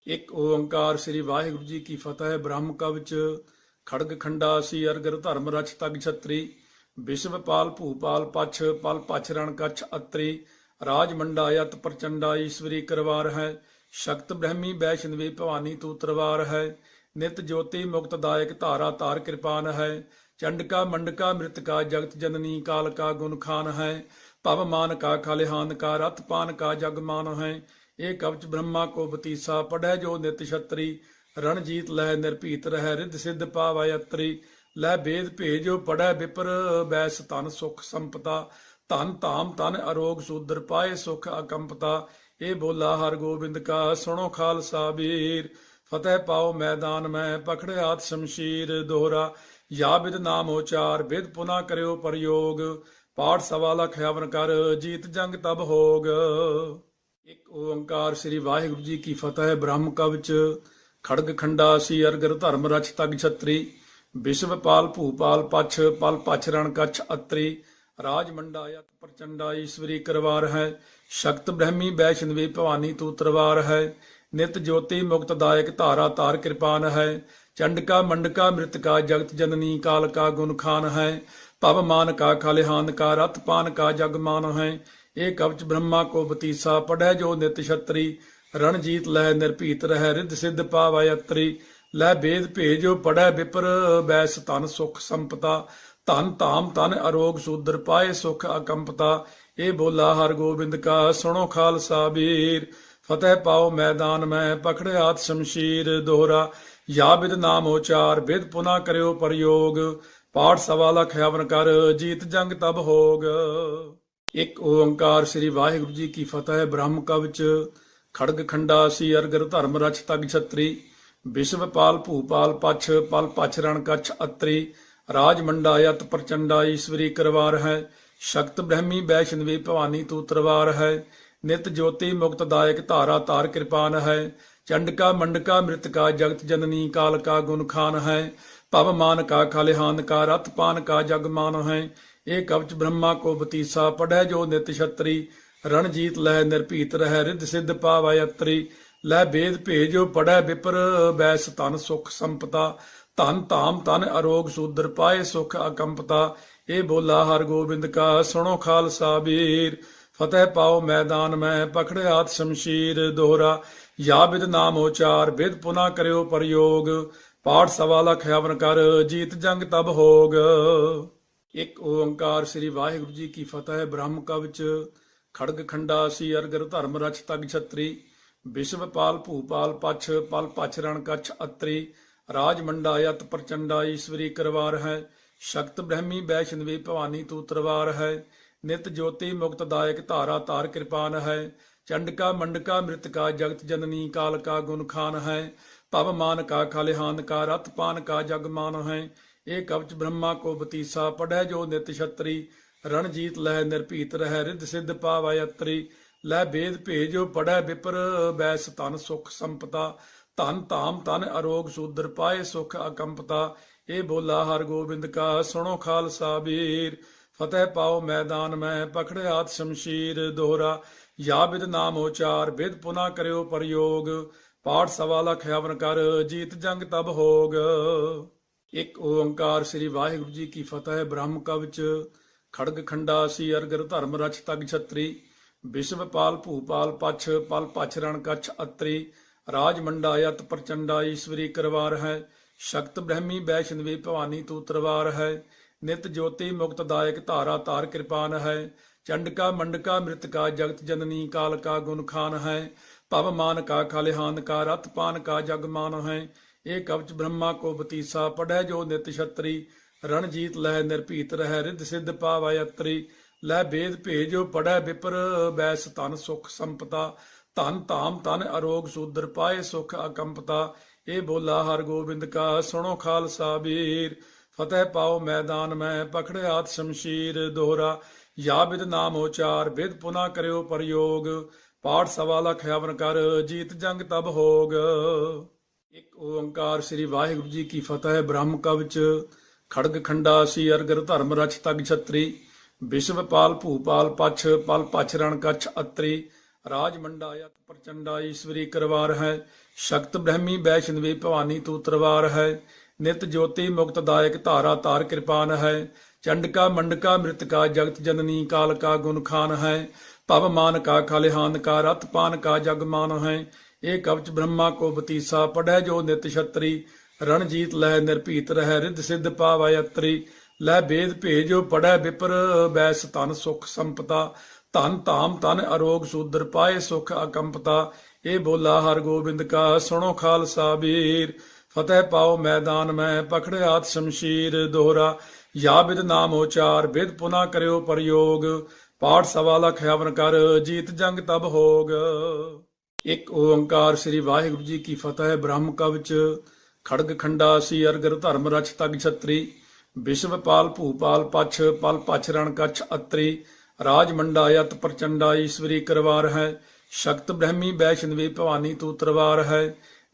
एक ओंकार श्री वाहिगुरु जी की फतेह। ब्रह्म कवच खड़ग खंडा सी अरगर धर्म रच तग छत्री। विश्वपाल भूपाल पछ पल पछ रण कछ अत्रि। राज मंडा यत प्रचंडा ईश्वरी करवार है। शक्त ब्रह्मी वैष्णवी भवानी तू तरवार है। नित ज्योति मुक्त दायक धारा तार कृपान है। चंडका मंडका मृतका जगत जननी काल का गुण खान है। पव मान का खलिहान का रथ पान का जग मान है। एक कवच ब्रह्मा को बतीसा पढ़े जो नित छत्री। रणजीत लह निर्भीत रह रिद्ध सिद्ध पावै अत्री। ਲੈ ਬੇਦ ਭੇਜੋ ਪੜੈ ਵਿਪਰ ਬੈਸ ਧਨ ਸੁਖ ਸੰਪਤਾ। ਧਨ ਧਾਮ ਧਨ ਅਰੋਗ ਸੂਦਰ ਪਾਏ ਸੁਖ ਅਕੰਪਤਾ। ਇਹ ਬੋਲਾ ਹਰ ਗੋਬਿੰਦ ਕਾ ਸੁਣੋ ਖਾਲਸਾ ਵੀਰ। ਫਤਿਹ ਪਾਓ ਮੈਦਾਨ ਮੈਂ ਪਖੜਿਆਤ ਸ਼ਮਸ਼ੀਰ ਦੋਹਰਾ। या विद नाम उचार विद पुना करियो प्रयोग। पाठ सवा लख हवन कर जीत जंग तब होग। एक ओंकार श्री वाहिगुरु जी की फतेह। ब्रह्म कवच खड़ग खंडा सी अरगर धर्म रच तग छत्री। विश्वपाल भूपाल पछ पल पछ रण कछ अत्रि। राज मंडा यत प्रचंडा ईश्वरी करवार है। शक्त ब्रह्मी वैष्णवी भवानी तू तरवार है। नित ज्योति मुक्त दायक धारा तार कृपान है। चंडका मंडका मृतका जगत जननी काल का गुण खान है। पव मान का खलिहान का रथ पान का जग मान है। एक कवच ब्रह्मा को बतीसा पढ़े जो नित छत्री। रणजीत लह निर्भीत रह रिद्ध सिद्ध पावै अत्री। ਲੈ ਬੇਦ ਭੇਜੋ ਪੜੈ ਵਿਪਰ ਬੈਸ ਧਨ ਸੁਖ ਸੰਪਤਾ। ਧਨ ਧਾਮ ਧਨ ਅਰੋਗ ਸੂਦਰ ਪਾਏ ਸੁਖ ਅਕੰਪਤਾ। ਇਹ ਬੋਲਾ ਹਰ ਗੋਬਿੰਦ ਕਾ ਸੁਣੋ ਖਾਲਸਾ ਵੀਰ। ਫਤਿਹ ਪਾਓ ਮੈਦਾਨ ਮੈਂ ਪਖੜਿਆਤ ਸ਼ਮਸ਼ੀਰ ਦੋਹਰਾ। या विद नाम उचार विद पुना करियो प्रयोग। पाठ सवा लख हवन कर जीत जंग तब होग। एक ओंकार श्री वाहिगुरु जी की फतेह। ब्रह्म कवच खड़ग खंडा सी अरगर धर्म रच तग छत्री। विश्वपाल भूपाल पछ पल पछ रण कछ अत्रि। राज मंडा यत प्रचंडा ईश्वरी करवार है। शक्त ब्रह्मी वैष्णवी भवानी तू तरवार है। नित ज्योति मुक्त दायक धारा तार कृपान है। चंडका मंडका मृतका जगत जननी काल का गुण खान है। पव मान का खलिहान का रथ पान का जग मान है। एक कवच ब्रह्मा को बतीसा पढ़े जो नित छत्री। रणजीत लह निर्भीत रह रिद्ध सिद्ध पावै अत्री। ਲੈ ਬੇਦ ਭੇਜੋ ਪੜੈ ਵਿਪਰ ਬੈਸ ਧਨ ਸੁਖ ਸੰਪਤਾ। ਧਨ ਧਾਮ ਧਨ ਅਰੋਗ ਸੂਦਰ ਪਾਏ ਸੁਖ ਅਕੰਪਤਾ। ਇਹ ਬੋਲਾ ਹਰ ਗੋਬਿੰਦ ਕਾ ਸੁਣੋ ਖਾਲਸਾ ਵੀਰ। ਫਤਿਹ ਪਾਓ ਮੈਦਾਨ ਮੈਂ ਪਖੜਿਆਤ ਸ਼ਮਸ਼ੀਰ ਦੋਹਰਾ। या विद नाम उचार विद पुना करियो प्रयोग। पाठ सवा लख हवन कर जीत जंग तब होग। एक ओंकार श्री वाहिगुरु जी की फतेह। ब्रह्म कवच खड़ग खंडा सी अरगर धर्म रच तग छत्री। विश्वपाल भूपाल पछ पल पछ रण कछ अत्रि। राज मंडा यत प्रचंडा ईश्वरी करवार है। शक्त ब्रह्मी वैष्णवी भवानी तू तरवार है। नित ज्योति मुक्त दायक धारा तार कृपान है। चंडका मंडका मृतका जगत जननी काल का गुण खान है। पव मान का खलिहान का रथ पान का जग मान है। एक कवच ब्रह्मा को बतीसा पढ़े जो नित छत्री। ਰਣਜੀਤ ਲਹਿ ਨਿਰਭੀਤ ਰਹਿ ਰਿੱਧ ਸਿੱਧ ਪਾਵੈ ਅਤਰੀ ਲੈ ਬੇਦ ਭੇਜੋ ਪੜੈ ਵਿਪਰ ਬੈਸ ਤਨ ਸੁਖ ਸੰਪਤਾ ਧਨ ਧਾਮ ਤਨ ਅਰੋਗ ਸੂਦਰ ਪਾਏ ਸੁਖ ਅਕੰਪਤਾ ਇਹ ਬੋਲਾ ਹਰ ਗੋਬਿੰਦ ਕਾ ਸੁਣੋ ਖਾਲਸਾ ਵੀਰ ਫਤਿਹ ਪਾਓ ਮੈਦਾਨ ਮੈਂ ਪਕੜਿਆਤ ਸ਼ਮਸ਼ੀਰ ਦੋਹਰਾ ਯਾ ਬਿਦ ਨਾਮ ਉਚਾਰ ਬਿਦ ਪੁਨਾ ਕਰਿਓ ਪ੍ਰਯੋਗ ਪਾਠ ਸਵਾ ਲਖ ਹਵਨ ਕਰ ਜੀਤ ਜੰਗ ਤਬ ਹੋਗ। ਇੱਕ ਓੰਕਾਰ ਸ੍ਰੀ ਵਾਹਿਗੁਰੂ ਜੀ ਕੀ ਫਤਿਹ। ਬ੍ਰਹਮ ਕਵਚ ਖੜਗ ਖੰਡਾ ਸੀ ਅਰਗਰ ਧਰਮ ਰਛ ਤਗ ਛਤਰੀ ਵਿਸ਼ਵਪਾਲ ਭੂਪਾਲ ਪਛ ਪਲ ਪਛ ਰਣ ਕਛ ਅਤਰੀ ਰਾਜ ਮੰਡਾ ਯਤ ਪ੍ਰਚੰਡਾ ਈਸ਼ਵਰੀ ਕਰਵਾਰ ਹੈ ਸ਼ਕਤ ਬ੍ਰਹਮੀ ਵੈਸ਼ਨਵੀ ਭਵਾਨੀ ਤੂ ਤਰਵਾਰ ਹੈ ਨਿਤ ਜੋਤੀ ਮੁਕਤ ਦਾਇਕ ਧਾਰਾ ਤਾਰ ਕਿਰਪਾਨ ਹੈ ਚੰਡਕਾ ਮੰਡਕਾ ਮ੍ਰਿਤਕਾ ਜਗਤ ਜਨਨੀ ਕਾਲ ਕਾ ਗੁਣ ਖਾਨ ਹੈ ਭਵ ਮਾਨ ਕਾ ਖਲਿਹਾਨ ਕਾ ਰਥ ਪਾਨ ਕਾ ਜਗ ਮਾਨ ਹੈ ਇਹ ਕਵਚ ਬ੍ਰਹਮਾ ਕੋ ਬਤੀਸਾ ਪੜੈ ਜੋ ਨਿਤ ਛਤਰੀ ਰਣਜੀਤ ਲਹਿ ਨਿਰਭੀਤ ਰਹਿ ਰਿੱਧ ਸਿੱਧ ਪਾਵੈ ਅਤਰੀ ਲੈ ਬੇਦ ਭੇਜੋ ਪੜੈ ਵਿਪਰ ਬੈਸ ਤਨ ਸੁਖ ਸੰਪਤਾ ਧਨ ਧਾਮ ਤਨ ਅਰੋਗ ਸੂਦਰ ਪਾਏ ਸੁਖ ਅਕੰਪਤਾ ਇਹ ਬੋਲਾ ਹਰ ਗੋਬਿੰਦ ਕਾ ਸੁਣੋ ਖਾਲਸਾ ਵੀਰ ਫਤਿਹ ਪਾਓ ਮੈਦਾਨ ਮੈਂ ਪਕੜਿਆਤ ਸ਼ਮਸ਼ੀਰ ਦੋਹਰਾ ਯਾ ਬਿਦ ਨਾਮ ਉਚਾਰ ਬਿਦ ਪੁਨਾ ਕਰਿਓ ਪ੍ਰਯੋਗ ਪਾਠ ਸਵਾ ਲਖ ਹਵਨ ਕਰ ਜੀਤ ਜੰਗ ਤਬ ਹੋਗ। ਇੱਕ ਓੰਕਾਰ ਸ੍ਰੀ ਵਾਹਿਗੁਰੂ ਜੀ ਕੀ ਫਤਿਹ। ਬ੍ਰਹਮ ਕਵਚ ਖੜਗ ਖੰਡਾ ਸੀ ਅਰਗਰ ਧਰਮ ਰਛ ਤਗ ਛਤਰੀ ਵਿਸ਼ਵਪਾਲ ਭੂਪਾਲ ਪਛ ਪਲ ਪਛ ਰਣ ਕਛ ਅਤਰੀ ਰਾਜ ਮੰਡਾ ਯਤ ਪ੍ਰਚੰਡਾ ਈਸ਼ਵਰੀ ਕਰਵਾਰ ਹੈ ਸ਼ਕਤ ਬ੍ਰਹਮੀ ਵੈਸ਼ਨਵੀ ਭਵਾਨੀ ਤੂ ਤਰਵਾਰ ਹੈ ਨਿਤ ਜੋਤੀ ਮੁਕਤ ਦਾਇਕ ਧਾਰਾ ਤਾਰ ਕਿਰਪਾਨ ਹੈ ਚੰਡਕਾ ਮੰਡਕਾ ਮ੍ਰਿਤਕਾ ਜਗਤ ਜਨਨੀ ਕਾਲ ਕਾ ਗੁਣ ਖਾਨ ਹੈ ਭਵ ਮਾਨ ਕਾ ਖਲਿਹਾਨ ਕਾ ਰਥ ਪਾਨ ਕਾ ਜਗ ਮਾਨ ਹੈ ਇਹ ਕਵਚ ਬ੍ਰਹਮਾ ਕੋ ਬਤੀਸਾ ਪੜੈ ਜੋ ਨਿਤ ਛਤਰੀ ਰਣਜੀਤ ਲਹਿ ਨਿਰਭੀਤ ਰਹਿ ਰਿੱਧ ਸਿੱਧ ਪਾਵੈ ਅਤਰੀ ਲੈ ਬੇਦ ਭੇਜੋ ਪੜੈ ਵਿਪਰ ਬੈਸ ਤਨ ਸੁਖ ਸੰਪਤਾ ਧਨ ਧਾਮ ਤਨ ਅਰੋਗ ਸੂਦਰ ਪਾਏ ਸੁਖ ਅਕੰਪਤਾ ਇਹ ਬੋਲਾ ਹਰ ਗੋਬਿੰਦ ਕਾ ਸੁਣੋ ਖਾਲਸਾ ਵੀਰ ਫਤਿਹ ਪਾਓ ਮੈਦਾਨ ਮੈਂ ਪਕੜਿਆਤ ਸ਼ਮਸ਼ੀਰ ਦੋਹਰਾ ਯਾ ਬਿਦ ਨਾਮ ਉਚਾਰ ਬਿਦ ਪੁਨਾ ਕਰਿਓ ਪ੍ਰਯੋਗ ਪਾਠ ਸਵਾ ਲਖ ਹਵਨ ਕਰ ਜੀਤ ਜੰਗ ਤਬ ਹੋਗ। ਇੱਕ ਓੰਕਾਰ ਸ੍ਰੀ ਵਾਹਿਗੁਰੂ ਜੀ ਕੀ ਫਤਿਹ। ਬ੍ਰਹਮ ਕਵਚ ਖੜਗ ਖੰਡਾ ਸੀ ਅਰਗਰ ਧਰਮ ਰਛ ਤਗ ਛਤਰੀ ਵਿਸ਼ਵਪਾਲ ਭੂਪਾਲ ਪਛ ਪਲ ਪਛ ਰਣ ਕਛ ਅਤਰੀ ਰਾਜ ਮੰਡਾ ਯਤ ਪ੍ਰਚੰਡਾ ਈਸ਼ਵਰੀ ਕਰਵਾਰ ਹੈ ਸ਼ਕਤ ਬ੍ਰਹਮੀ ਵੈਸ਼ਨਵੀ ਭਵਾਨੀ ਤੂ ਤਰਵਾਰ ਹੈ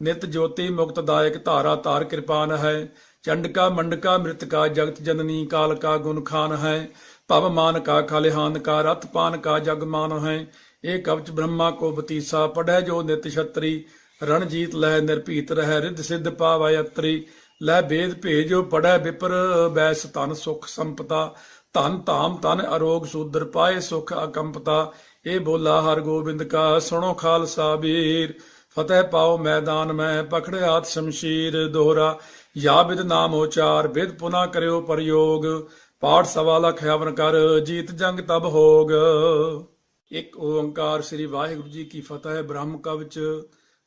ਨਿਤ ਜੋਤੀ ਮੁਕਤ ਦਾਇਕ ਧਾਰਾ ਤਾਰ ਕਿਰਪਾਨ ਹੈ ਚੰਡਕਾ ਮੰਡਕਾ ਮ੍ਰਿਤਕਾ ਜਗਤ ਜਨਨੀ ਕਾਲ ਕਾ ਗੁਣ ਖਾਨ ਹੈ ਭਵ ਮਾਨ ਕਾ ਖਲਿਹਾਨ ਕਾ ਰਥ ਪਾਨ ਕਾ ਜਗ ਮਾਨ ਹੈ ਇਹ ਕਵਚ ਬ੍ਰਹਮਾ ਕੋ ਬਤੀਸਾ ਪੜੈ ਜੋ ਨਿਤ ਛਤਰੀ ਰਣਜੀਤ ਲਹਿ ਨਿਰਭੀਤ ਰਹਿ ਰਿੱਧ ਸਿੱਧ ਪਾਵੈ ਅਤਰੀ ਲੈ ਬੇਦ ਭੇਜੋ ਪੜੈ ਵਿਪਰ ਬੈਸ ਤਨ ਸੁਖ ਸੰਪਤਾ ਧਨ ਧਾਮ ਤਨ ਅਰੋਗ ਸੂਦਰ ਪਾਏ ਸੁਖ ਅਕੰਪਤਾ ਇਹ ਬੋਲਾ ਹਰ ਗੋਬਿੰਦ ਕਾ ਸੁਣੋ ਖਾਲਸਾ ਵੀਰ ਫਤਿਹ ਪਾਓ ਮੈਦਾਨ ਮੈਂ ਪਕੜਿਆਤ ਸ਼ਮਸ਼ੀਰ ਦੋਹਰਾ ਯਾ ਬਿਦ ਨਾਮ ਉਚਾਰ ਬਿਦ ਪੁਨਾ ਕਰਿਓ ਪ੍ਰਯੋਗ ਪਾਠ ਸਵਾ ਲਖ ਹਵਨ ਕਰ ਜੀਤ ਜੰਗ ਤਬ ਹੋਗ। ਇੱਕ ਓੰਕਾਰ ਸ੍ਰੀ ਵਾਹਿਗੁਰੂ ਜੀ ਕੀ ਫਤਿਹ। ਬ੍ਰਹਮ ਕਵਚ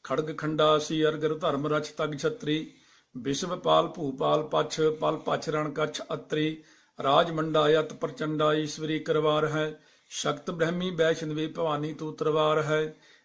ਖੜਗ ਖੰਡਾ ਸੀ ਅਰਗਰ ਧਰਮ ਰਛ ਤਗ ਛਤਰੀ ਵਿਸ਼ਵਪਾਲ ਭੂਪਾਲ ਪਛ ਪਲ ਪਛ ਰਣ ਕਛ ਅਤਰੀ ਰਾਜ ਮੰਡਾ ਯਤ ਪ੍ਰਚੰਡਾ ਈਸ਼ਵਰੀ ਕਰਵਾਰ ਹੈ ਸ਼ਕਤ ਬ੍ਰਹਮੀ ਵੈਸ਼ਨਵੀ ਭਵਾਨੀ ਤੂ ਤਰਵਾਰ ਹੈ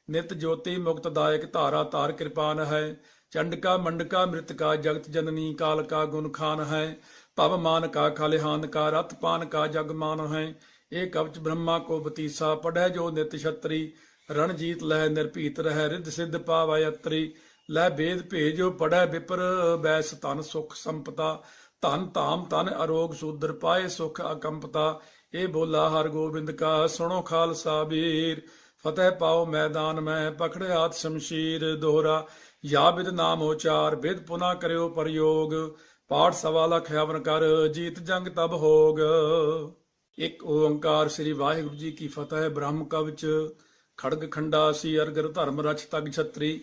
ਨਿਤ ਜੋਤੀ ਮੁਕਤ ਦਾਇਕ ਧਾਰਾ ਤਾਰ ਕਿਰਪਾਨ ਹੈ ਚੰਡਕਾ ਮੰਡਕਾ ਮ੍ਰਿਤਕਾ ਜਗਤ ਜਨਨੀ ਕਾਲ ਕਾ ਗੁਣ ਖਾਨ ਹੈ ਭਵ ਮਾਨ ਕਾ ਖਲਿਹਾਨ ਕਾ ਰਥ ਪਾਨ ਕਾ ਜਗ ਮਾਨ ਹੈ ਇਹ ਕਵਚ ਬ੍ਰਹਮਾ ਕੋ ਬਤੀਸਾ ਪੜੈ ਜੋ ਨਿਤ ਛਤਰੀ ਰਣਜੀਤ ਲਹਿ ਨਿਰਭੀਤ ਰਹਿ ਰਿੱਧ ਸਿੱਧ ਪਾਵੈ ਅਤਰੀ ਲੈ ਬੇਦ ਭੇਜੋ ਪੜੈ ਵਿਪਰ ਬੈਸ ਤਨ ਸੁਖ ਸੰਪਤਾ ਧਨ ਧਾਮ ਤਨ ਅਰੋਗ ਸੂਦਰ ਪਾਏ ਸੁਖ ਅਕੰਪਤਾ ਇਹ ਬੋਲਾ ਹਰ ਗੋਬਿੰਦ ਕਾ ਸੁਣੋ ਖਾਲਸਾ ਵੀਰ ਫਤਿਹ ਪਾਓ ਮੈਦਾਨ ਮੈਂ ਪਕੜਿਆਤ ਸ਼ਮਸ਼ੀਰ ਦੋਹਰਾ ਯਾ ਬਿਦ ਨਾਮ ਉਚਾਰ ਬਿਦ ਪੁਨਾ ਕਰਿਓ ਪ੍ਰਯੋਗ ਪਾਠ ਸਵਾ ਲਖ ਹਵਨ ਕਰ ਜੀਤ ਜੰਗ ਤਬ ਹੋਗ। ਇੱਕ ਓੰਕਾਰ ਸ੍ਰੀ ਵਾਹਿਗੁਰੂ ਜੀ ਕੀ ਫਤਿਹ। ਬ੍ਰਹਮ ਕਵਚ ਖੜਗ ਖੰਡਾ ਸੀ ਅਰਗਰ ਧਰਮ ਰਛ ਤਗ ਛਤਰੀ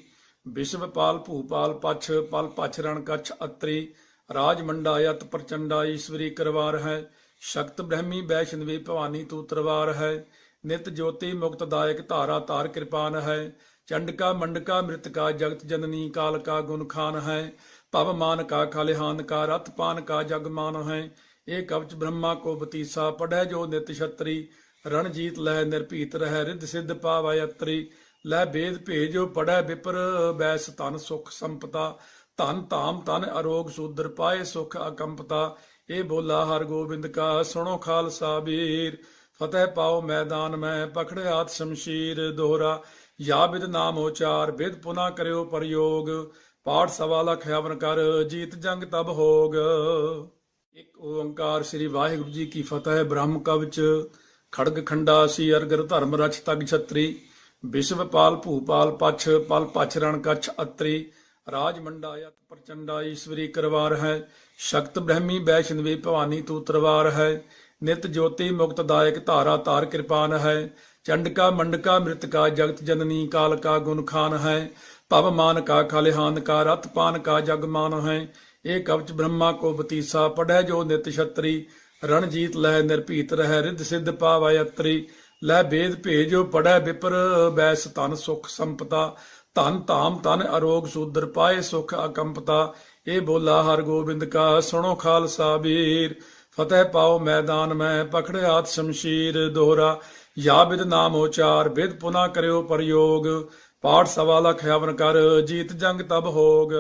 ਵਿਸ਼ਵਪਾਲ ਭੂਪਾਲ ਪਛ ਪਲ ਪਛ ਰਣ ਕਛ ਅਤਰੀ ਰਾਜ ਮੰਡਾ ਯਤ ਪ੍ਰਚੰਡਾ ਈਸ਼ਵਰੀ ਕਰਵਾਰ ਹੈ ਸ਼ਕਤ ਬ੍ਰਹਮੀ ਵੈਸ਼ਨਵੀ ਭਵਾਨੀ ਤੂ ਤਰਵਾਰ ਹੈ ਨਿਤ ਜੋਤੀ ਮੁਕਤ ਦਾਇਕ ਧਾਰਾ ਤਾਰ ਕਿਰਪਾਨ ਹੈ ਚੰਡਕਾ ਮੰਡਕਾ ਮ੍ਰਿਤਕਾ ਜਗਤ ਜਨਨੀ ਕਾਲ ਕਾ ਗੁਣ ਖਾਨ ਹੈ ਭਵ ਮਾਨ ਕਾ ਖਲਿਹਾਨ ਕਾ ਰਥ ਪਾਨ ਕਾ ਜਗ ਮਾਨ ਹੈ ਇਹ ਕਵਚ ਬ੍ਰਹਮਾ ਕੋ ਬਤੀਸਾ ਪੜੈ ਜੋ ਨਿਤ ਛਤਰੀ ਰਣਜੀਤ ਲਹਿ ਨਿਰਭੀਤ ਰਹਿ ਰਿੱਧ ਸਿੱਧ ਪਾਵੈ ਅਤਰੀ ਲੈ ਬੇਦ ਭੇਜੋ ਪੜੈ ਵਿਪਰ ਬੈਸ ਤਨ ਸੁਖ ਸੰਪਤਾ ਧਨ ਧਾਮ ਤਨ ਅਰੋਗ ਸੂਦਰ ਪਾਏ ਸੁਖ ਅਕੰਪਤਾ। ਇਹ ਬੋਲਾ ਹਰ ਗੋਬਿੰਦ ਕਾ ਸੁਣੋ ਖਾਲਸਾ ਵੀਰ। ਫਤਿਹ ਪਾਓ ਮੈਦਾਨ ਮੈਂ ਪਖੜਿਆਤ ਸ਼ਮਸ਼ੀਰ। ਦੋਹਰਾ ਯਾ ਬਿਦ ਨਾਮ ਉਚਾਰ ਬਿਦ ਪੁਨਾ ਕਰਿਓ ਪ੍ਰਯੋਗ। ਪਾਠ ਸਵਾ ਲਖ ਹਵਨ ਕਰ ਜੀਤ ਜੰਗ ਤਬ ਹੋਗ। ਇੱਕ ਓੰਕਾਰ ਸ੍ਰੀ ਵਾਹਿਗੁਰੂ ਜੀ ਕੀ ਫਤਿਹ। ਬ੍ਰਹਮ ਕਵਚ ਖੜਗ ਖੰਡਾ ਸੀ ਅਰਗਰ ਧਰਮ ਰਛ ਤਗ ਛਤਰੀ। ਵਿਸ਼ਵਪਾਲ ਭੂਪਾਲ ਪਛ ਪਲ ਪਛ ਰਣ ਕਛ ਅਤਰੀ। ਰਾਜ ਮੰਡਾ ਯਤ ਪ੍ਰਚੰਡਾ ਈਸ਼ਵਰੀ ਕਰਵਾਰ ਹੈ। ਸ਼ਕਤ ਬ੍ਰਹਮੀ ਵੈਸ਼ਨਵੀ ਭਵਾਨੀ ਤੂ ਤਰਵਾਰ ਹੈ। ਨਿਤ ਜੋਤੀ ਮੁਕਤ ਦਾਇਕ ਧਾਰਾ ਤਾਰ ਕਿਰਪਾਨ ਹੈ। ਚੰਡਕਾ ਮੰਡਕਾ ਮ੍ਰਿਤਕਾ ਜਗਤ ਜਨਨੀ ਕਾਲ ਕਾ ਗੁਣ ਖਾਨ ਹੈ। ਭਵ ਮਾਨ ਕਾ ਖਲਿਹਾਨ ਕਾ ਰਥ ਪਾਨ ਕਾ ਜਗ ਮਾਨ ਹੈ। ਇਹ ਕਵਚ ਬ੍ਰਹਮਾ ਕੋ ਬਤੀਸਾ ਪੜੈ ਜੋ ਨਿਤ ਛਤਰੀ। ਰਣਜੀਤ ਲਹਿ ਨਿਰਭੀਤ ਰਹਿ ਰਿੱਧ ਸਿੱਧ ਪਾਵੈ ਅਤਰੀ। ਲੈ ਬੇਦ ਭੇਜੋ ਪੜੈ ਵਿਪਰ ਬੈਸ ਧਨ ਸੁਖ ਸੰਪਤਾ। ਧਨ ਧਾਮ ਤਨ ਅਰੋਗ ਸੂਦਰ ਪਾਏ ਸੁਖ ਅਕੰਪਤਾ। ਇਹ ਬੋਲਾ ਹਰ ਗੋਬਿੰਦ ਕਾ ਸੁਣੋ ਖਾਲਸਾ ਵੀਰ। ਫਤਿਹ ਪਾਓ ਮੈਦਾਨ ਮੈਂ ਪਖੜਿਆਤ ਸ਼ਮਸ਼ੀਰ। ਦੋਹਰਾ ਯਾ ਬਿਦ ਨਾਮ ਉਚਾਰ ਬਿਦ ਪੁਨਾ ਕਰਿਓ ਪ੍ਰਯੋਗ। ਪਾਠ ਸਵਾ ਲਖ ਹਵਨ ਕਰ ਜੀਤ ਜੰਗ ਤਬ ਹੋਗ।